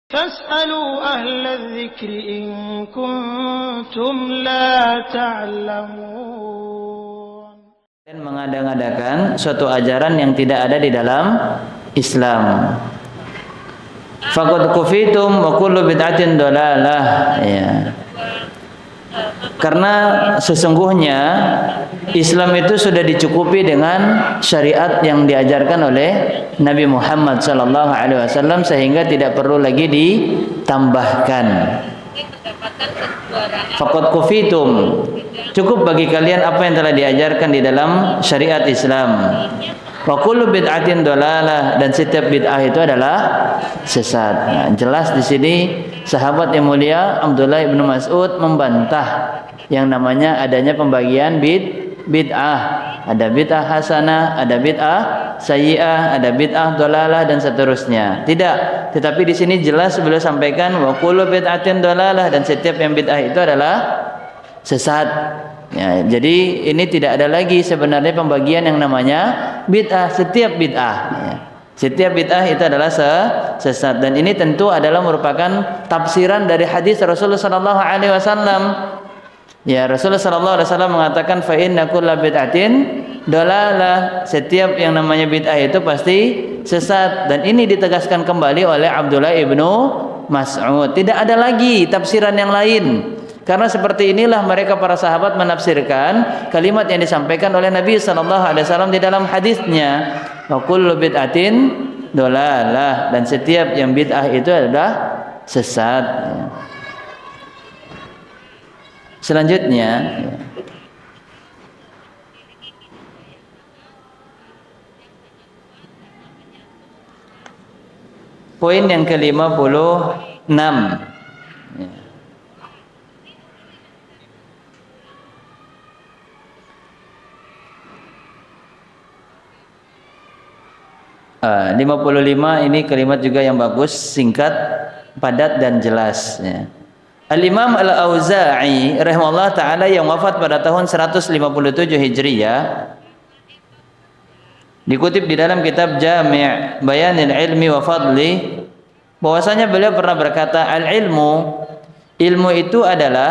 فاسألوا أهل الذكر إن كنتم لا تعلمون. Dan mengada-ngadakan suatu ajaran yang tidak ada di dalam Islam. Faqad kufitum wa kullu bid'atin dalalah, ya. Karena sesungguhnya Islam itu sudah dicukupi dengan syariat yang diajarkan oleh Nabi Muhammad SAW, sehingga tidak perlu lagi ditambahkan. Faqad kufitum, cukup bagi kalian apa yang telah diajarkan di dalam syariat Islam. Wa kullu bid'atin dalalah, dan setiap bid'ah itu adalah sesat. Nah, jelas di sini sahabat yang mulia Abdullah bin Mas'ud membantah yang namanya adanya pembagian bid'ah. Ada bid'ah hasanah, ada bid'ah sayyi'ah, ada bid'ah dalalah, dan seterusnya. Tidak, tetapi di sini jelas beliau sampaikan wa kullu bid'atin dalalah, dan setiap yang bid'ah itu adalah sesat. Ya, jadi ini tidak ada lagi sebenarnya pembagian yang namanya bid'ah. Setiap bid'ah, ya, setiap bid'ah itu adalah sesat, dan ini tentu adalah merupakan tafsiran dari hadis Rasulullah sallallahu alaihi wasallam. Ya, Rasulullah sallallahu alaihi wasallam mengatakan fa inna kulla bid'atin dalalah, setiap yang namanya bid'ah itu pasti sesat, dan ini ditegaskan kembali oleh Abdullah ibnu Mas'ud. Tidak ada lagi tafsiran yang lain. Karena seperti inilah mereka para sahabat menafsirkan kalimat yang disampaikan oleh Nabi sallallahu alaihi wasallam di dalam hadisnya, wa kullu bid'atin dalalah, dan setiap yang bid'ah itu adalah sesat. Selanjutnya, poin yang ke-56. Uh, 55 ini kalimat juga yang bagus, singkat, padat, dan jelas, ya. Al-Imam Al-Auza'i rahimahullah ta'ala yang wafat pada tahun 157 Hijriyah, dikutip di dalam kitab Jami' Bayanil Ilmi wa Fadli, bahwasanya beliau pernah berkata, ilmu itu adalah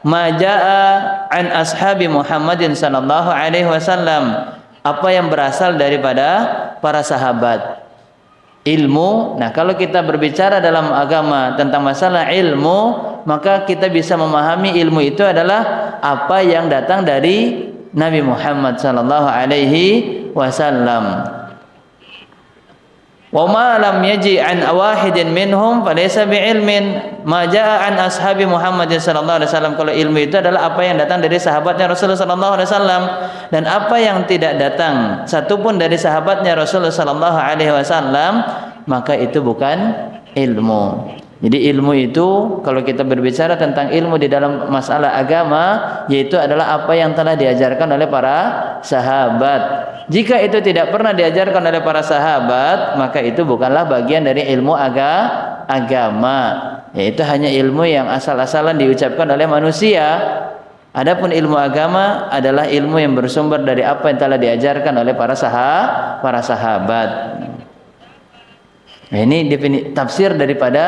maja'a an ashabi Muhammadin sallallahu alaihi wasallam, apa yang berasal daripada para sahabat. Ilmu, nah kalau kita berbicara dalam agama tentang masalah ilmu, maka kita bisa memahami ilmu itu adalah apa yang datang dari Nabi Muhammad sallallahu alaihi wasallam. Wa ma lam yaji an wahidin minhum falaysa bi'ilmin. Ma jaa an ashabi Muhammad sallallahu alaihi wasallam, kalau ilmu itu adalah apa yang datang dari sahabatnya Rasulullah sallallahu alaihi wasallam, dan apa yang tidak datang satupun dari sahabatnya Rasulullah sallallahu alaihi wasallam, maka itu bukan ilmu. Jadi ilmu itu kalau kita berbicara tentang ilmu di dalam masalah agama, yaitu adalah apa yang telah diajarkan oleh para sahabat. Jika itu tidak pernah diajarkan oleh para sahabat, maka itu bukanlah bagian dari ilmu agama. Yaitu hanya ilmu yang asal-asalan diucapkan oleh manusia. Adapun ilmu agama adalah ilmu yang bersumber dari apa yang telah diajarkan oleh para sahabat. Nah, ini tafsir daripada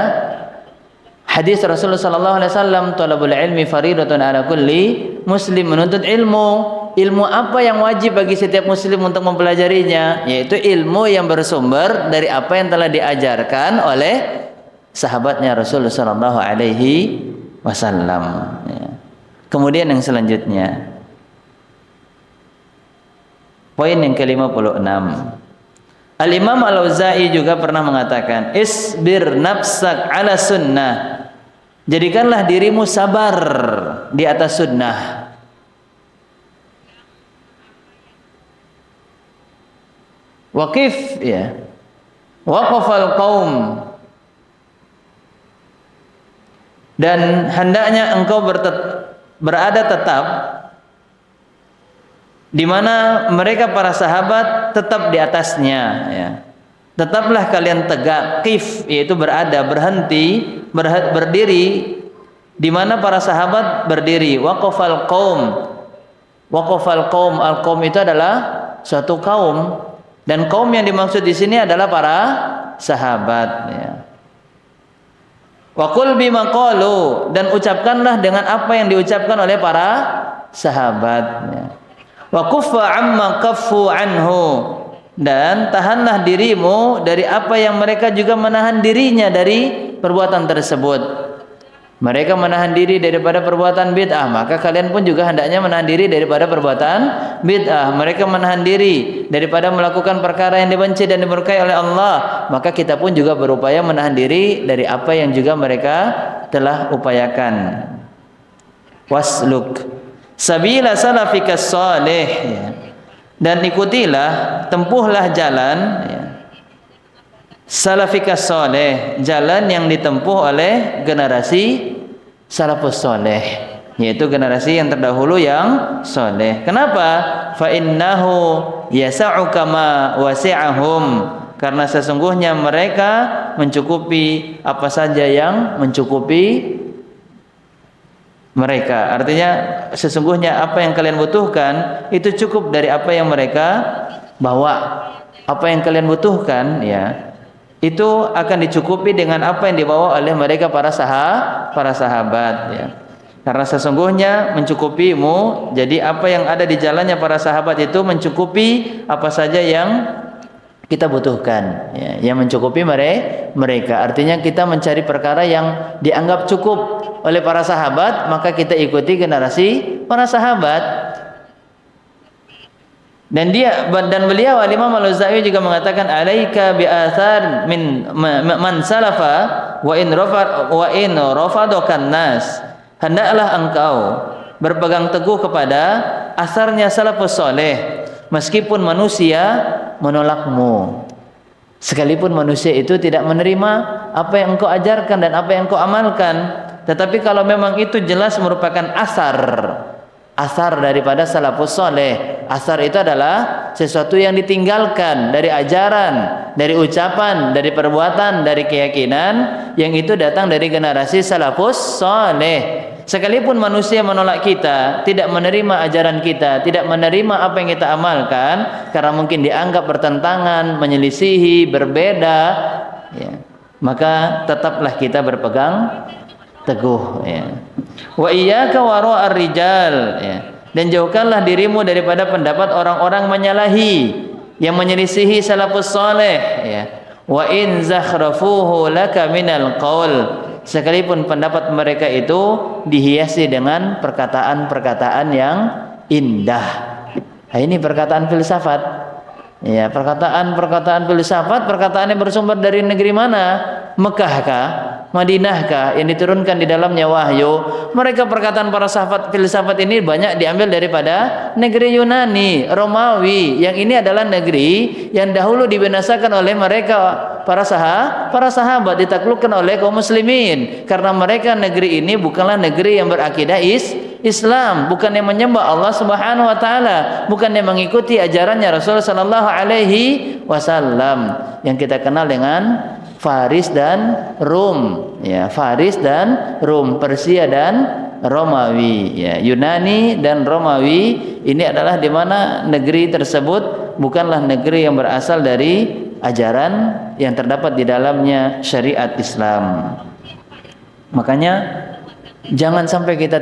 hadis Rasulullah sallallahu alaihi wasallam, talabul ilmi faridatun ala kulli muslim, menuntut ilmu. Ilmu apa yang wajib bagi setiap muslim untuk mempelajarinya? Yaitu ilmu yang bersumber dari apa yang telah diajarkan oleh sahabatnya Rasulullah sallallahu alaihi wasallam. Kemudian yang selanjutnya, poin yang ke-56. Al-Imam Al-Auza'i juga pernah mengatakan, isbir nafsak ala sunnah, jadikanlah dirimu sabar di atas sunnah. Waqif, ya, waqafal qaum, dan hendaknya engkau berada tetap di mana mereka para sahabat tetap di atasnya, ya. Tetaplah kalian tegak, qif, yaitu berada, berhenti, berdiri di mana para sahabat berdiri. Waqafal qaum, al-qaum itu adalah suatu kaum, dan kaum yang dimaksud di sini adalah para sahabat, ya. Wa qul bima qalu, dan ucapkanlah dengan apa yang diucapkan oleh para sahabat. Wa kuffa amma kaffu anhu, dan tahanlah dirimu dari apa yang mereka juga menahan dirinya dari perbuatan tersebut. Mereka menahan diri daripada perbuatan bid'ah, maka kalian pun juga hendaknya menahan diri daripada perbuatan bid'ah. Mereka menahan diri daripada melakukan perkara yang dibenci dan dimurkai oleh Allah, maka kita pun juga berupaya menahan diri dari apa yang juga mereka telah upayakan. Wasluk sabila salafikas salih, ya. Dan ikutilah, tempuhlah jalan, ya, salafikas salih, jalan yang ditempuh oleh generasi salafus saleh, yaitu generasi yang terdahulu yang saleh. Kenapa? Fa innahu yasa'u kama wasi'ahum, karena sesungguhnya mereka mencukupi apa saja yang mencukupi mereka. Artinya sesungguhnya apa yang kalian butuhkan itu cukup dari apa yang mereka bawa. Apa yang kalian butuhkan, ya, itu akan dicukupi dengan apa yang dibawa oleh mereka para sahabat, ya. Karena sesungguhnya mencukupimu, jadi apa yang ada di jalannya para sahabat itu mencukupi apa saja yang kita butuhkan, ya, yang mencukupi mereka. Artinya kita mencari perkara yang dianggap cukup oleh para sahabat, maka kita ikuti generasi para sahabat. Dan beliau Al-Imam Al-Auza'i juga mengatakan, alaika bi athar min man salafa wa in rafadokan nas, hendaklah engkau berpegang teguh kepada asarnya salafus saleh meskipun manusia menolakmu. Sekalipun manusia itu tidak menerima apa yang engkau ajarkan dan apa yang engkau amalkan, tetapi kalau memang itu jelas merupakan asar daripada salafus saleh. Asar itu adalah sesuatu yang ditinggalkan dari ajaran, dari ucapan, dari perbuatan, dari keyakinan yang itu datang dari generasi salafus saleh. Sekalipun manusia menolak kita, tidak menerima ajaran kita, tidak menerima apa yang kita amalkan karena mungkin dianggap bertentangan, menyelisihi, berbeda, ya, maka tetaplah kita berpegang teguh, ya. Wa iyyaka wara'ar rijal, ya. Dan jauhkanlah dirimu daripada pendapat orang-orang menyalahi, yang menyelisihi salafus saleh, ya. Wa in zakhrafuhu laka minal qaul, sekalipun pendapat mereka itu dihiasi dengan perkataan-perkataan yang indah. Nah, ini perkataan filsafat, ya, perkataan filsafat, perkataan yang bersumber dari negeri mana? Mekah kah? Madinah kah yang diturunkan di dalamnya wahyu? Mereka perkataan para sahabat filsafat ini banyak diambil daripada negeri Yunani, Romawi, yang ini adalah negeri yang dahulu dibinasakan oleh mereka para sahabat, ditaklukkan oleh kaum muslimin, karena mereka negeri ini bukanlah negeri yang berakidah Islam, bukan yang menyembah Allah Subhanahu wa taala, bukan yang mengikuti ajarannya Rasul sallallahu alaihi wasallam, yang kita kenal dengan Faris dan Rum, ya, Faris dan Rum, Persia dan Romawi, ya. Yunani dan Romawi ini adalah di mana negeri tersebut bukanlah negeri yang berasal dari ajaran yang terdapat di dalamnya syariat Islam. Makanya jangan sampai kita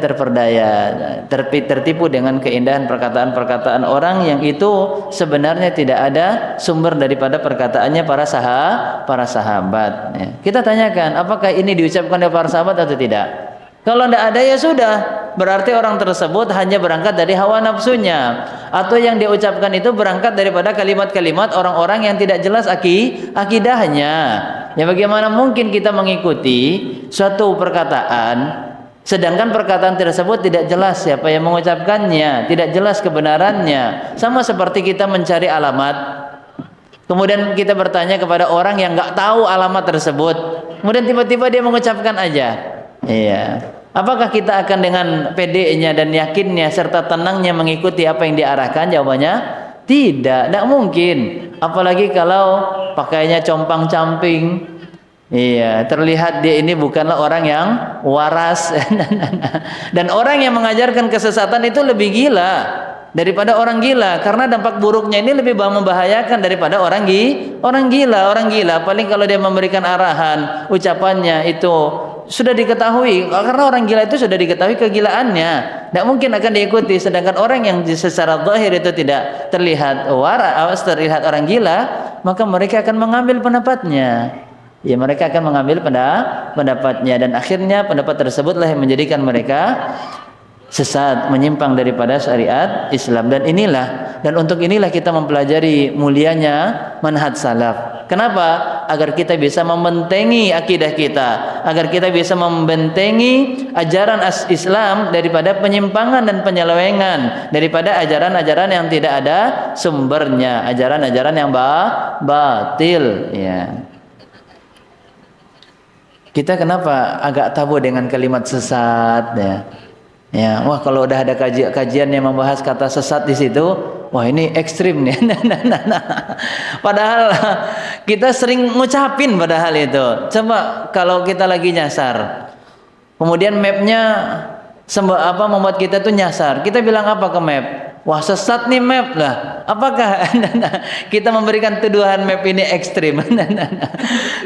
tertipu dengan keindahan perkataan-perkataan orang yang itu sebenarnya tidak ada sumber daripada perkataannya para sahabat, ya. Kita tanyakan, apakah ini diucapkan oleh para sahabat atau tidak? Kalau tidak ada, ya sudah, berarti orang tersebut hanya berangkat dari hawa nafsunya, atau yang dia ucapkan itu berangkat daripada kalimat-kalimat orang-orang yang tidak jelas akidahnya. Ya, bagaimana mungkin kita mengikuti suatu perkataan sedangkan perkataan tersebut tidak jelas siapa yang mengucapkannya, tidak jelas kebenarannya. Sama seperti kita mencari alamat, kemudian kita bertanya kepada orang yang nggak tahu alamat tersebut, kemudian tiba-tiba dia mengucapkan aja, iya. Apakah kita akan dengan pede-nya dan yakinnya serta tenangnya mengikuti apa yang diarahkan? Jawabannya tidak mungkin. Apalagi kalau pakainya compang-camping, iya, terlihat dia ini bukanlah orang yang waras. Dan orang yang mengajarkan kesesatan itu lebih gila daripada orang gila, karena dampak buruknya ini lebih membahayakan daripada orang gila. Paling kalau dia memberikan arahan, ucapannya itu sudah diketahui, karena orang gila itu sudah diketahui kegilaannya, tidak mungkin akan diikuti. Sedangkan orang yang secara zahir itu tidak terlihat terlihat orang gila, maka mereka akan mengambil pendapatnya. Ya, mereka akan mengambil pendapatnya, dan akhirnya pendapat tersebutlah yang menjadikan mereka sesat, menyimpang daripada syariat Islam. Dan untuk inilah kita mempelajari mulianya manhaj salaf. Kenapa? Agar kita bisa membentengi akidah kita, agar kita bisa membentengi ajaran Islam daripada penyimpangan dan penyelewengan, daripada ajaran-ajaran yang tidak ada sumbernya, ajaran-ajaran yang batil, ya. Kita kenapa agak tabu dengan kalimat sesat, ya? Ya, wah, kalau udah ada kajian yang membahas kata sesat di situ, wah, ini ekstrim nih. Padahal kita sering ngucapin padahal itu. Coba kalau kita lagi nyasar, kemudian mapnya membuat kita tuh nyasar, kita bilang apa ke map? Wah, sesat nih map lah. Apakah kita memberikan tuduhan map ini ekstrim?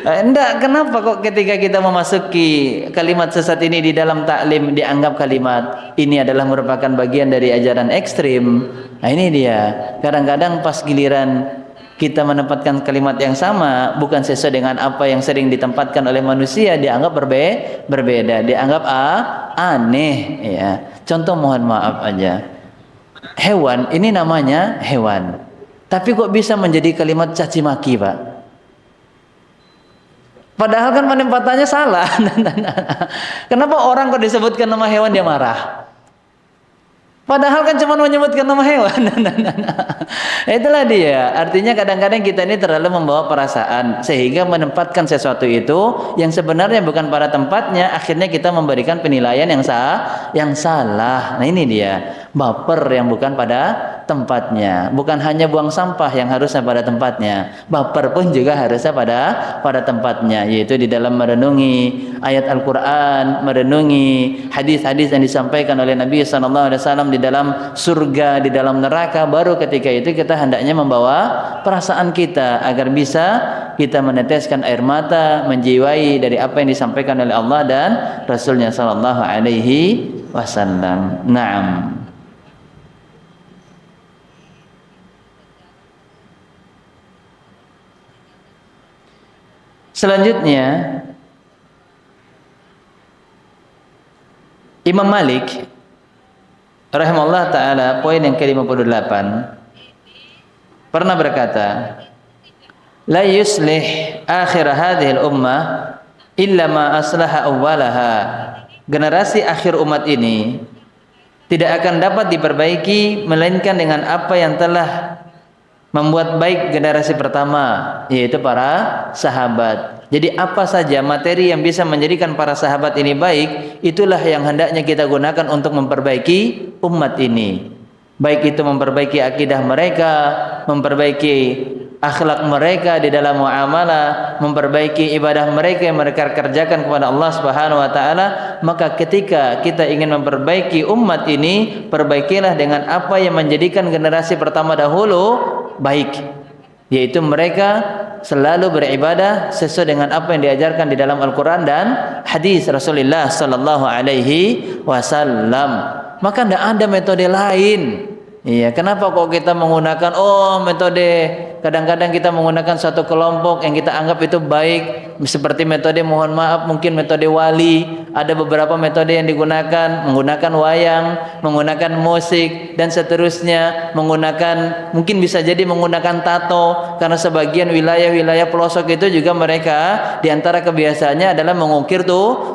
Enggak, kenapa kok ketika kita memasuki kalimat sesat ini di dalam taklim dianggap kalimat ini adalah merupakan bagian dari ajaran ekstrim? Nah, ini dia. Kadang-kadang pas giliran kita menempatkan kalimat yang sama bukan sesuai dengan apa yang sering ditempatkan oleh manusia, dianggap berbeda, dianggap aneh, ya. Contoh, mohon maaf aja. Hewan, ini namanya hewan, tapi kok bisa menjadi kalimat caci maki, Pak? Padahal kan penempatannya salah. Kenapa orang kok disebutkan nama hewan dia marah? Padahal kan cuma menyebutkan nama hewan. Itulah dia. Artinya kadang-kadang kita ini terlalu membawa perasaan sehingga menempatkan sesuatu itu yang sebenarnya bukan pada tempatnya. Akhirnya kita memberikan penilaian yang salah. Nah, ini dia. Baper yang bukan pada tempatnya. Bukan hanya buang sampah yang harusnya pada tempatnya. Baper pun juga harusnya pada tempatnya, yaitu di dalam merenungi ayat Al-Qur'an, merenungi hadis-hadis yang disampaikan oleh Nabi SAW di dalam surga, di dalam neraka. Baru ketika itu kita hendaknya membawa perasaan kita agar bisa kita meneteskan air mata, menjiwai dari apa yang disampaikan oleh Allah dan Rasulnya sallallahu alaihi wasallam. Naam. Selanjutnya, Imam Malik rahimahullah ta'ala, poin yang ke-58, pernah berkata, la yuslih akhir hadhil ummah illa ma aslaha awwalaha. Generasi akhir umat ini tidak akan dapat diperbaiki melainkan dengan apa yang telah membuat baik generasi pertama, yaitu para sahabat. Jadi apa saja materi yang bisa menjadikan para sahabat ini baik, itulah yang hendaknya kita gunakan untuk memperbaiki umat ini. Baik itu memperbaiki akidah mereka, memperbaiki akhlak mereka di dalam muamalah, memperbaiki ibadah mereka yang mereka kerjakan kepada Allah Subhanahu wa taala. Maka ketika kita ingin memperbaiki umat ini, perbaikilah dengan apa yang menjadikan generasi pertama dahulu baik, yaitu mereka selalu beribadah sesuai dengan apa yang diajarkan di dalam Al-Quran dan hadis Rasulullah sallallahu alaihi wasallam. Maka tidak ada metode lain. Iya, kenapa kok kita menggunakan metode, kadang-kadang kita menggunakan satu kelompok yang kita anggap itu baik, seperti metode, mohon maaf, mungkin metode wali. Ada beberapa metode yang digunakan, menggunakan wayang, menggunakan musik dan seterusnya, mungkin bisa jadi menggunakan tato, karena sebagian wilayah-wilayah pelosok itu juga mereka diantara kebiasaannya adalah mengukir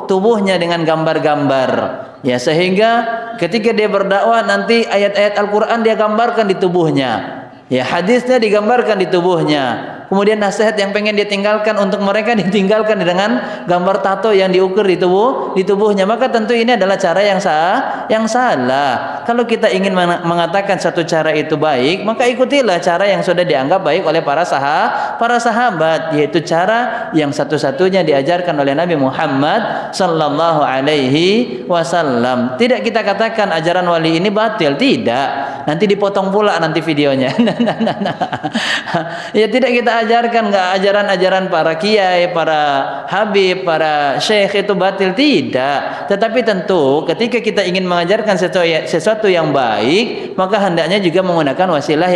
tubuhnya dengan gambar-gambar. Ya, sehingga ketika dia berdakwah nanti ayat-ayat Al-Quran dia gambarkan di tubuhnya, ya, hadisnya digambarkan di tubuhnya. Kemudian nasihat yang pengen dia tinggalkan untuk mereka ditinggalkan dengan gambar tato yang diukur di tubuhnya. Maka tentu ini adalah cara yang salah. Kalau kita ingin mengatakan satu cara itu baik, maka ikutilah cara yang sudah dianggap baik oleh para sahabat, yaitu cara yang satu-satunya diajarkan oleh Nabi Muhammad sallallahu alaihi wasallam. Tidak kita katakan ajaran wali ini batil, tidak. nanti dipotong pula nanti videonya. Ya tidak kita ajarkan, nggak ajaran-ajaran para kiai, para habib, para syekh itu batil, tidak. Tetapi tentu ketika kita ingin mengajarkan sesuatu yang baik, maka hendaknya juga menggunakan wasilah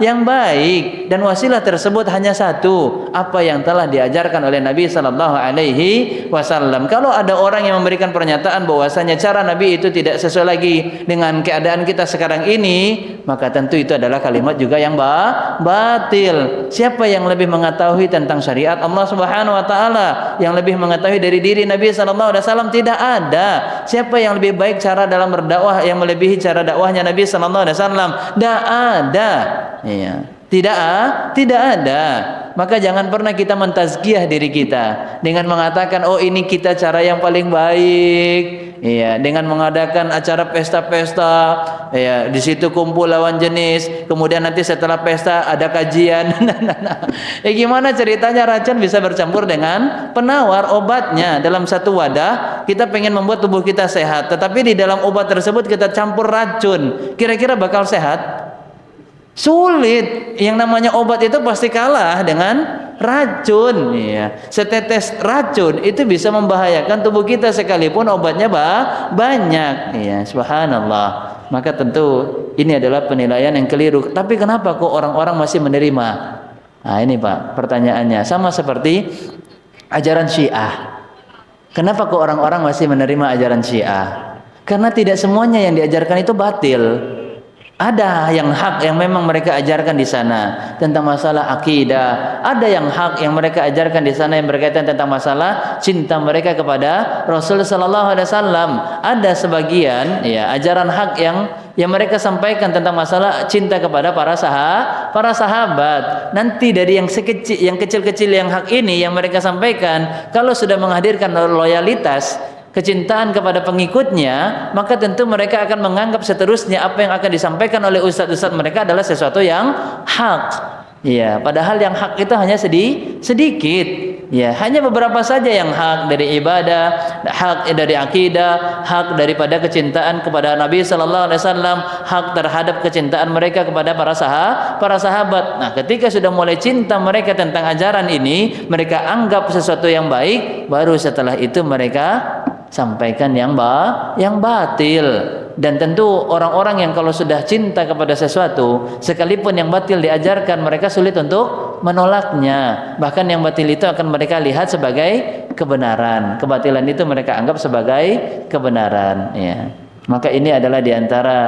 yang baik, dan wasilah tersebut hanya satu, apa yang telah diajarkan oleh Nabi sallallahu alaihi wasallam. Kalau ada orang yang memberikan pernyataan bahwasanya cara Nabi itu tidak sesuai lagi dengan keadaan kita sekarang ini, maka tentu itu adalah kalimat juga yang batil. Siapa yang lebih mengetahui tentang syariat Allah Subhanahu wa taala, yang lebih mengetahui dari diri Nabi sallallahu alaihi wasallam? Tidak ada. Siapa yang lebih baik cara dalam berdakwah yang melebihi cara dakwahnya Nabi sallallahu alaihi wasallam? Tidak ada. Iya. Tidak ada. Maka jangan pernah kita mentazkiyah diri kita dengan mengatakan, oh ini kita cara yang paling baik. Iya, dengan mengadakan acara pesta-pesta, ya, di situ kumpul lawan jenis, kemudian nanti setelah pesta ada kajian. Gimana ceritanya racun bisa bercampur dengan penawar obatnya dalam satu wadah? Kita pengen membuat tubuh kita sehat, tetapi di dalam obat tersebut kita campur racun. Kira-kira bakal sehat? Sulit. Yang namanya obat itu pasti kalah dengan racun. Iya. Setetes racun itu bisa membahayakan tubuh kita sekalipun obatnya banyak. Iya, subhanallah. Maka tentu ini adalah penilaian yang keliru. Tapi kenapa kok orang-orang masih menerima? Nah ini Pak pertanyaannya. Sama seperti ajaran Syiah. Kenapa kok orang-orang masih menerima ajaran Syiah? Karena tidak semuanya yang diajarkan itu batil. Ada yang hak yang memang mereka ajarkan di sana tentang masalah akidah. Ada yang hak yang mereka ajarkan di sana yang berkaitan tentang masalah cinta mereka kepada Rasul sallallahu alaihi wasallam. Ada sebagian ya ajaran hak yang mereka sampaikan tentang masalah cinta kepada para sahabat. Nanti dari yang kecil-kecil yang hak ini yang mereka sampaikan, kalau sudah menghadirkan loyalitas, kecintaan kepada pengikutnya, maka tentu mereka akan menganggap seterusnya apa yang akan disampaikan oleh ustadz-ustadz mereka adalah sesuatu yang hak. Ya, padahal yang hak itu hanya sedikit. Ya, hanya beberapa saja yang hak dari ibadah, hak dari akidah, hak daripada kecintaan kepada Nabi sallallahu alaihi wasallam, hak terhadap kecintaan mereka kepada para sahabat. Nah, ketika sudah mulai cinta mereka tentang ajaran ini, mereka anggap sesuatu yang baik, baru setelah itu mereka sampaikan yang batil. Dan tentu orang-orang yang kalau sudah cinta kepada sesuatu, sekalipun yang batil diajarkan, mereka sulit untuk menolaknya. Bahkan yang batil itu akan mereka lihat sebagai kebenaran, kebatilan itu mereka anggap sebagai kebenaran. Ya. Maka ini adalah diantara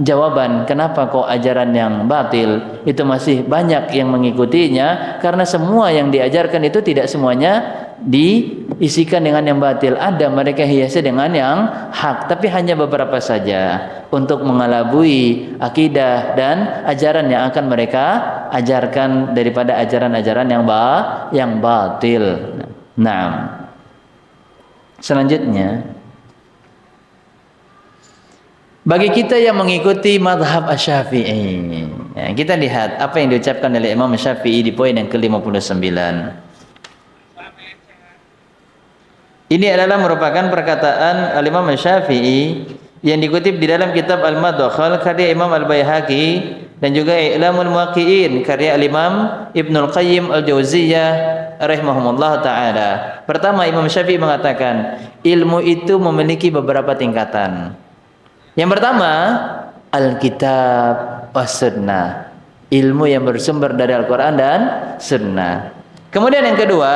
jawaban kenapa kok ajaran yang batil itu masih banyak yang mengikutinya, karena semua yang diajarkan itu tidak semuanya diisikan dengan yang batil. Ada mereka hiasi dengan yang hak, tapi hanya beberapa saja untuk mengelabui akidah dan ajaran yang akan mereka ajarkan daripada ajaran-ajaran yang batil. Nah, selanjutnya bagi kita yang mengikuti madhab Asy-Syafi'i, ya, kita lihat apa yang diucapkan oleh Imam Syafi'i di poin yang ke-59. Ini adalah merupakan perkataan Al-Imam Syafi'i yang dikutip di dalam kitab Al-Madkhal karya Imam Al-Baihaqi dan juga I'lamul Muwaqqi'in karya Al-Imam Ibnul Qayyim Al-Jauziyah rahimahumullah taala. Pertama, Imam Syafi'i mengatakan ilmu itu memiliki beberapa tingkatan. Yang pertama, Alkitab was Sunnah, ilmu yang bersumber dari Al-Quran dan Sunnah. Kemudian yang kedua,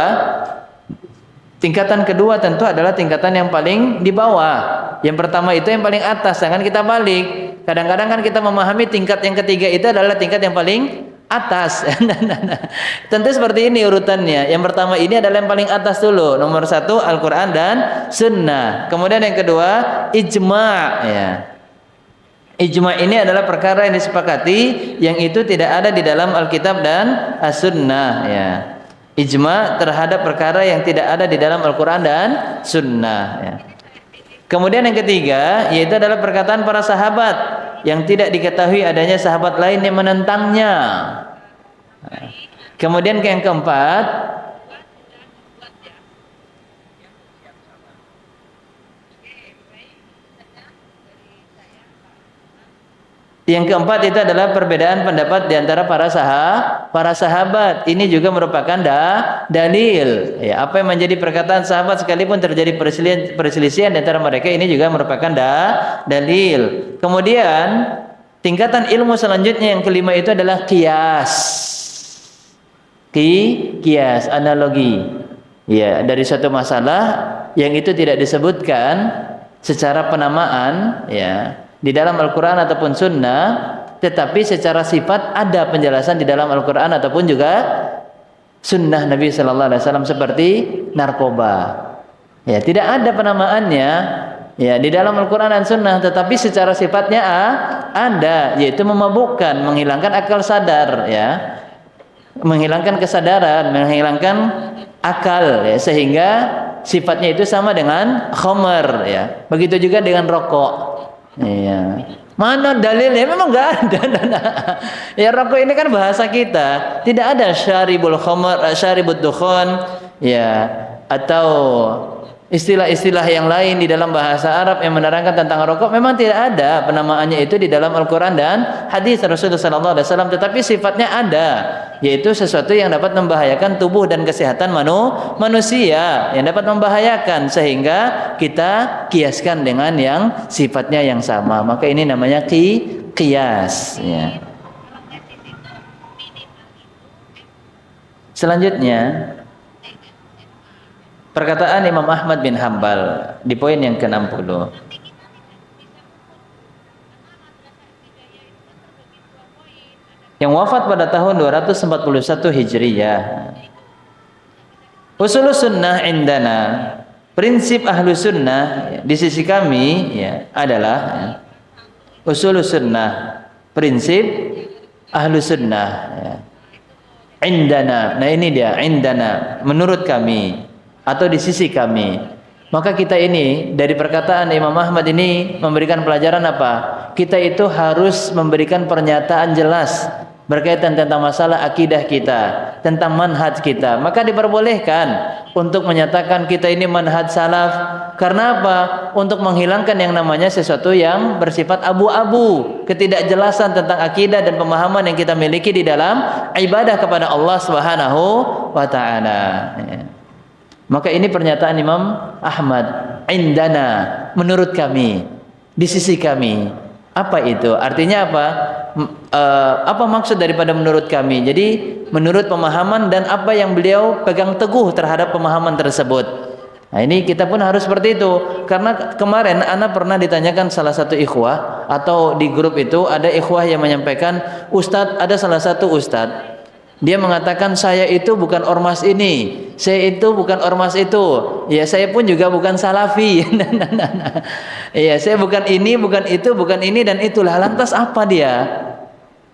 tingkatan kedua tentu adalah tingkatan yang paling di bawah. Yang pertama itu yang paling atas, jangan kita balik. Kadang-kadang kan kita memahami tingkat yang ketiga itu adalah tingkat yang paling atas. Tentu seperti ini urutannya. Yang pertama ini adalah yang paling atas dulu. Nomor satu Al-Quran dan Sunnah. Kemudian yang kedua ijma'. Ya. Ijma' ini adalah perkara yang disepakati yang itu tidak ada di dalam Alkitab dan As-Sunnah. Ya. Ijma' terhadap perkara yang tidak ada di dalam Al-Quran dan Sunnah. Ya. Kemudian yang ketiga yaitu adalah perkataan para sahabat yang tidak diketahui adanya sahabat lain yang menentangnya. Kemudian yang keempat, Yang keempat itu adalah perbedaan pendapat di antara para sahabat. Ini juga merupakan dalil. Ya, apa yang menjadi perkataan sahabat sekalipun terjadi perselisihan di antara mereka, ini juga merupakan dalil. Kemudian tingkatan ilmu selanjutnya yang kelima itu adalah qiyas. Qiyas, analogi. Ya, dari suatu masalah yang itu tidak disebutkan secara penamaan, ya, di dalam Al-Quran ataupun Sunnah, tetapi secara sifat ada penjelasan di dalam Al-Quran ataupun juga Sunnah Nabi Sallallahu Alaihi Wasallam, seperti narkoba. Ya, tidak ada penamaannya, ya, di dalam Al-Quran dan Sunnah, tetapi secara sifatnya ada, yaitu memabukkan, menghilangkan akal sadar, ya, menghilangkan kesadaran, menghilangkan akal, ya, sehingga sifatnya itu sama dengan khamar, ya. Begitu juga dengan rokok. Iya. Mana dalilnya? Memang nggak ada. Ya, rokok ini kan bahasa kita. Tidak ada syaribul khamar, syaribud dukhan, ya, atau istilah-istilah yang lain di dalam bahasa Arab yang menerangkan tentang rokok. Memang tidak ada penamaannya itu di dalam Al-Quran dan hadis Rasulullah SAW. Tetapi sifatnya ada, yaitu sesuatu yang dapat membahayakan tubuh dan kesehatan manusia, yang dapat membahayakan, sehingga kita kiaskan dengan yang sifatnya yang sama. Maka ini namanya qiyas, ya. Selanjutnya, perkataan Imam Ahmad bin Hanbal di poin yang ke-60. Yang wafat pada tahun 241 Hijriyah. Usulus sunnah indana, prinsip ahlu sunnah di sisi kami, ya, adalah, ya, usulus sunnah, prinsip ahlu sunnah, ya. Indana, nah ini dia, indana, menurut kami atau di sisi kami. Maka kita ini dari perkataan Imam Ahmad ini memberikan pelajaran apa? Kita itu harus memberikan pernyataan jelas berkaitan tentang masalah akidah kita, tentang manhaj kita. Maka diperbolehkan untuk menyatakan kita ini manhaj salaf. Karena apa? Untuk menghilangkan yang namanya sesuatu yang bersifat abu-abu, ketidakjelasan tentang akidah dan pemahaman yang kita miliki di dalam ibadah kepada Allah Subhanahu wa taala. Maka ini pernyataan Imam Ahmad, indana, menurut kami, di sisi kami. Apa itu? Artinya apa? Apa maksud daripada menurut kami? Jadi menurut pemahaman dan apa yang beliau pegang teguh terhadap pemahaman tersebut. Nah, ini kita pun harus seperti itu. Karena kemarin ana pernah ditanyakan salah satu ikhwah, atau di grup itu ada ikhwah yang menyampaikan, Ustadz, ada salah satu ustadz, dia mengatakan saya itu bukan ormas ini, saya itu bukan ormas itu, ya saya pun juga bukan salafi. Ya, saya bukan ini, bukan itu, bukan ini dan itulah. Lantas apa dia?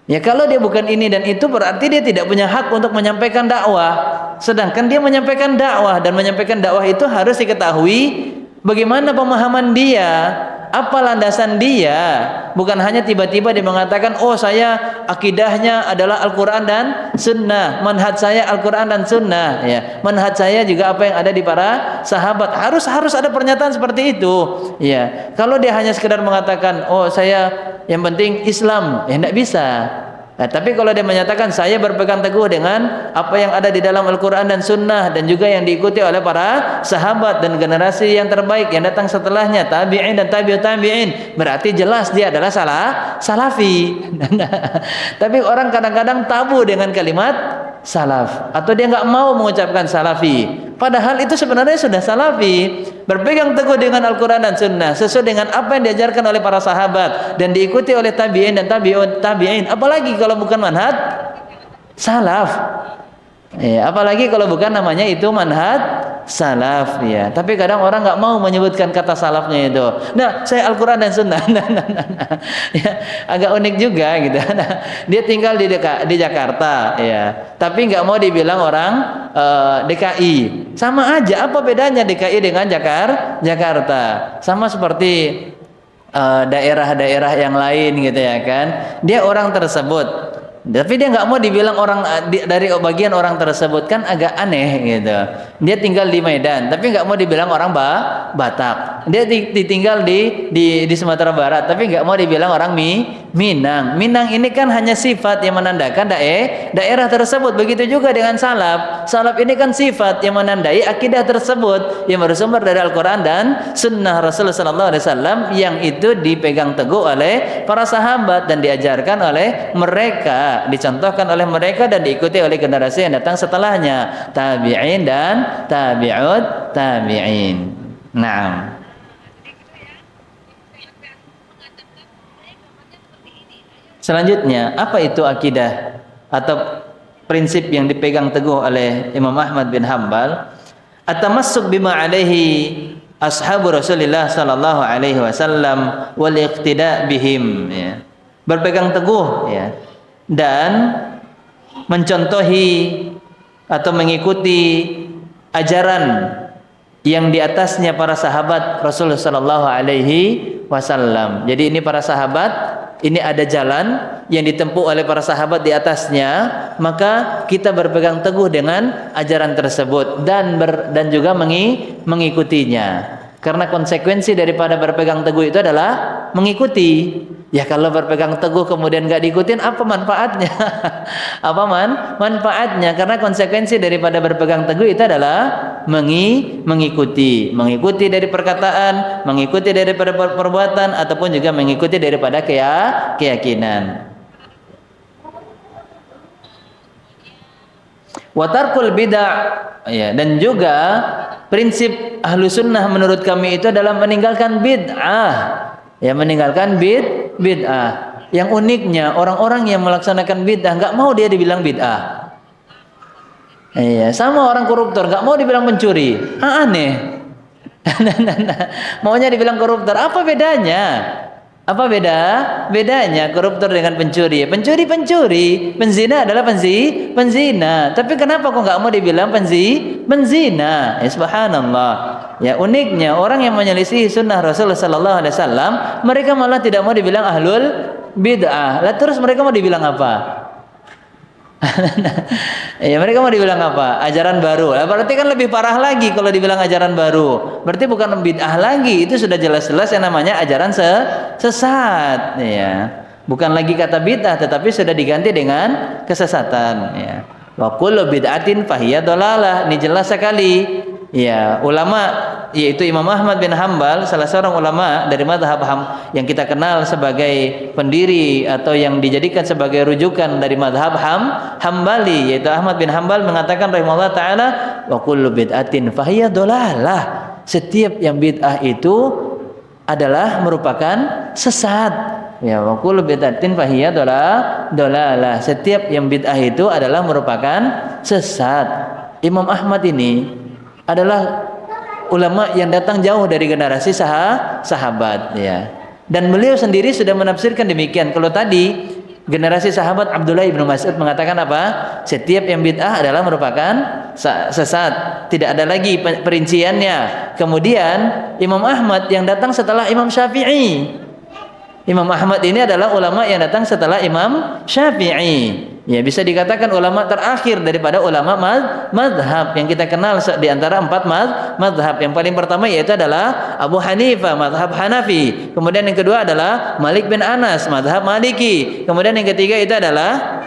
Ya, kalau dia bukan ini dan itu, berarti dia tidak punya hak untuk menyampaikan dakwah. Sedangkan dia menyampaikan dakwah, dan menyampaikan dakwah itu harus diketahui bagaimana pemahaman dia, apa landasan dia. Bukan hanya tiba-tiba dia mengatakan, oh saya akidahnya adalah Al-Quran dan Sunnah, manhaj saya Al-Quran dan Sunnah, ya, manhaj saya juga apa yang ada di para sahabat. Harus ada pernyataan seperti itu, ya. Kalau dia hanya sekedar mengatakan, oh saya yang penting Islam, ya tidak bisa. Nah, tapi kalau dia menyatakan saya berpegang teguh dengan apa yang ada di dalam Al-Quran dan Sunnah, dan juga yang diikuti oleh para sahabat dan generasi yang terbaik yang datang setelahnya, tabi'in dan tabi'ut tabi'in, berarti jelas dia adalah salafi. Tapi orang kadang-kadang tabu dengan kalimat salaf, atau dia nggak mau mengucapkan salafi, padahal itu sebenarnya sudah salafi. Berpegang teguh dengan Al-Quran dan Sunnah sesuai dengan apa yang diajarkan oleh para sahabat dan diikuti oleh tabi'in dan tabi'ut tabi'in, apalagi kalau bukan manhaj salaf, ya, apalagi kalau bukan namanya itu manhaj salaf, ya. Tapi kadang orang nggak mau menyebutkan kata salafnya itu. Nah, saya Al-Quran dan Sunnah. Ya, agak unik juga gitu. Nah, dia tinggal di Jakarta, ya, tapi nggak mau dibilang orang DKI. Sama aja, apa bedanya DKI dengan Jakarta? Sama seperti daerah-daerah yang lain gitu, ya kan. Dia orang tersebut, tapi dia nggak mau dibilang orang dari bagian orang tersebut, kan agak aneh gitu. Dia tinggal di Medan, tapi nggak mau dibilang orang Batak. dia ditinggal di Sumatera Barat, tapi nggak mau dibilang orang Minang. Minang ini kan hanya sifat yang menandakan daerah tersebut. Begitu juga dengan salaf. Salaf ini kan sifat yang menandai akidah tersebut yang bersumber dari Al-Quran dan Sunnah Rasulullah SAW yang itu dipegang teguh oleh para sahabat dan diajarkan oleh mereka, dicontohkan oleh mereka dan diikuti oleh generasi yang datang setelahnya, tabi'in dan tabi'ut tabi'in. Naam. Selanjutnya, apa itu akidah atau prinsip yang dipegang teguh oleh Imam Ahmad bin Hanbal? At-tamassuk bima alaihi ashabu Rasulillah sallallahu alaihi wasallam wal iqtida bihim, ya. Berpegang teguh, ya, dan mencontohi atau mengikuti ajaran yang di atasnya para sahabat Rasulullah sallallahu alaihi wasallam. Jadi ini para sahabat, ini ada jalan yang ditempuh oleh para sahabat di atasnya, maka kita berpegang teguh dengan ajaran tersebut dan juga mengikutinya. Karena konsekuensi daripada berpegang teguh itu adalah mengikuti. Ya kalau berpegang teguh kemudian nggak diikutin, apa manfaatnya? Apa manfaatnya? Karena konsekuensi daripada berpegang teguh itu adalah mengikuti dari perkataan, mengikuti daripada perbuatan, ataupun juga mengikuti daripada keyakinan. Watarkul bid'ah, ya, dan juga prinsip ahlu sunnah menurut kami itu adalah meninggalkan bid'ah, ya, meninggalkan bid'ah. Yang uniknya orang-orang yang melaksanakan bid'ah nggak mau dia dibilang bid'ah. Iya, sama orang koruptor nggak mau dibilang pencuri, aneh. Maunya dibilang koruptor, apa bedanya? Apa bedanya koruptor dengan pencuri? Pencuri, penzina adalah penzina. Tapi kenapa kok nggak mau dibilang penzina? Ya, subhanallah. Ya, uniknya orang yang menyelisih sunnah Rasulullah sallallahu alaihi wasallam, mereka malah tidak mau dibilang ahlul bid'ah. Lah terus mereka mau dibilang apa? Ya, mereka mau dibilang apa? Ajaran baru. Berarti kan lebih parah lagi kalau dibilang ajaran baru. Berarti bukan bid'ah lagi, itu sudah jelas-jelas yang namanya ajaran sesat, ya. Bukan lagi kata bid'ah, tetapi sudah diganti dengan kesesatan, ya. Wa kullu bid'atin fahiya dhalalah. Ini jelas sekali. Ya, ulama yaitu Imam Ahmad bin Hanbal, salah seorang ulama dari mazhab yang kita kenal sebagai pendiri atau yang dijadikan sebagai rujukan dari mazhab Hambali, yaitu Ahmad bin Hanbal mengatakan rahimahullah taala, wa kullu bid'atin fahiya dhalalah. Setiap yang bid'ah itu adalah merupakan sesat. Ya, wa kullu bid'atin fahiya dhalalah. Setiap yang bid'ah itu adalah merupakan sesat. Imam Ahmad ini adalah ulama yang datang jauh dari generasi sahabat, ya. Dan beliau sendiri sudah menafsirkan demikian. Kalau tadi generasi sahabat Abdullah bin Mas'ud mengatakan apa? Setiap yang bid'ah adalah merupakan sesat. Tidak ada lagi perinciannya. Kemudian Imam Ahmad yang datang setelah Imam Syafi'i. Imam Ahmad ini adalah ulama yang datang setelah Imam Syafi'i. Ya, bisa dikatakan ulama terakhir daripada ulama mazhab yang kita kenal di antara 4 mazhab. Yang paling pertama yaitu adalah Abu Hanifah, mazhab Hanafi. Kemudian yang kedua adalah Malik bin Anas, mazhab Maliki. Kemudian yang ketiga itu adalah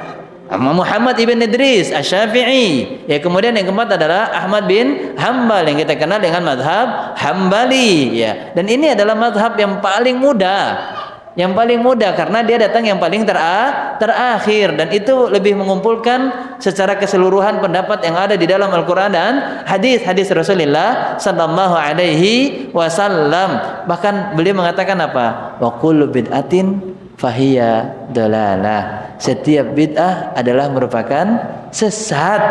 Muhammad ibn Idris Asy-Syafi'i. Ya, kemudian yang keempat adalah Ahmad bin Hanbal yang kita kenal dengan mazhab Hambali, ya. Dan ini adalah mazhab yang paling mudah. Yang paling mudah karena dia datang yang paling terakhir, dan itu lebih mengumpulkan secara keseluruhan pendapat yang ada di dalam Al-Quran dan hadis Rasulullah sallallahu alaihi wasallam. Bahkan beliau mengatakan apa? Wa kullu bid'atin fahiya dhalalah. Setiap bid'ah adalah merupakan sesat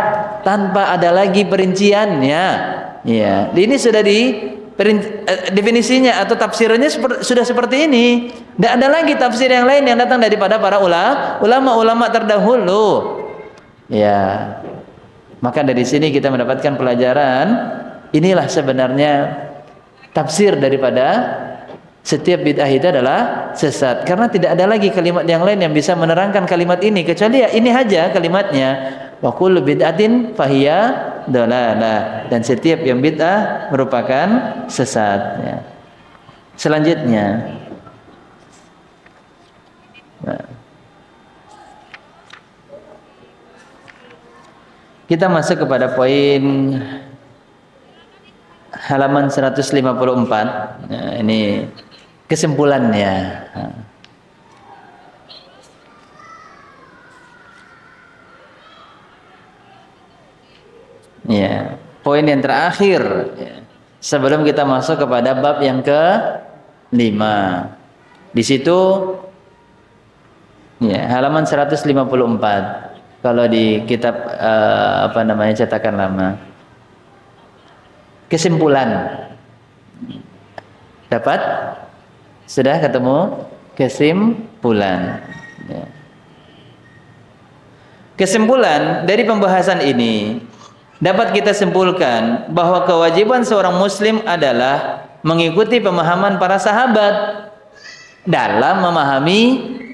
tanpa ada lagi perinciannya. Ya, ini sudah definisinya atau tafsirannya sudah seperti ini. Tidak ada lagi tafsir yang lain yang datang daripada para ulama terdahulu. Ya, maka dari sini kita mendapatkan pelajaran. Inilah sebenarnya tafsir daripada setiap bid'ah itu adalah sesat. Karena tidak ada lagi kalimat yang lain yang bisa menerangkan kalimat ini kecuali ya ini aja kalimatnya. Wa kullu bid'atin fahiya dhalalah. Dan setiap yang bid'ah merupakan sesat, ya. selanjutnya. Nah, kita masuk kepada poin halaman 154. Nah, ini kesimpulannya. Ya, poin yang terakhir sebelum kita masuk kepada bab yang ke-5. Di situ ya, halaman 154 kalau di kitab cetakan lama. Kesimpulan. Dapat? Sudah ketemu kesimpulan. Ya. Kesimpulan dari pembahasan ini dapat kita simpulkan bahwa kewajiban seorang muslim adalah mengikuti pemahaman para sahabat dalam memahami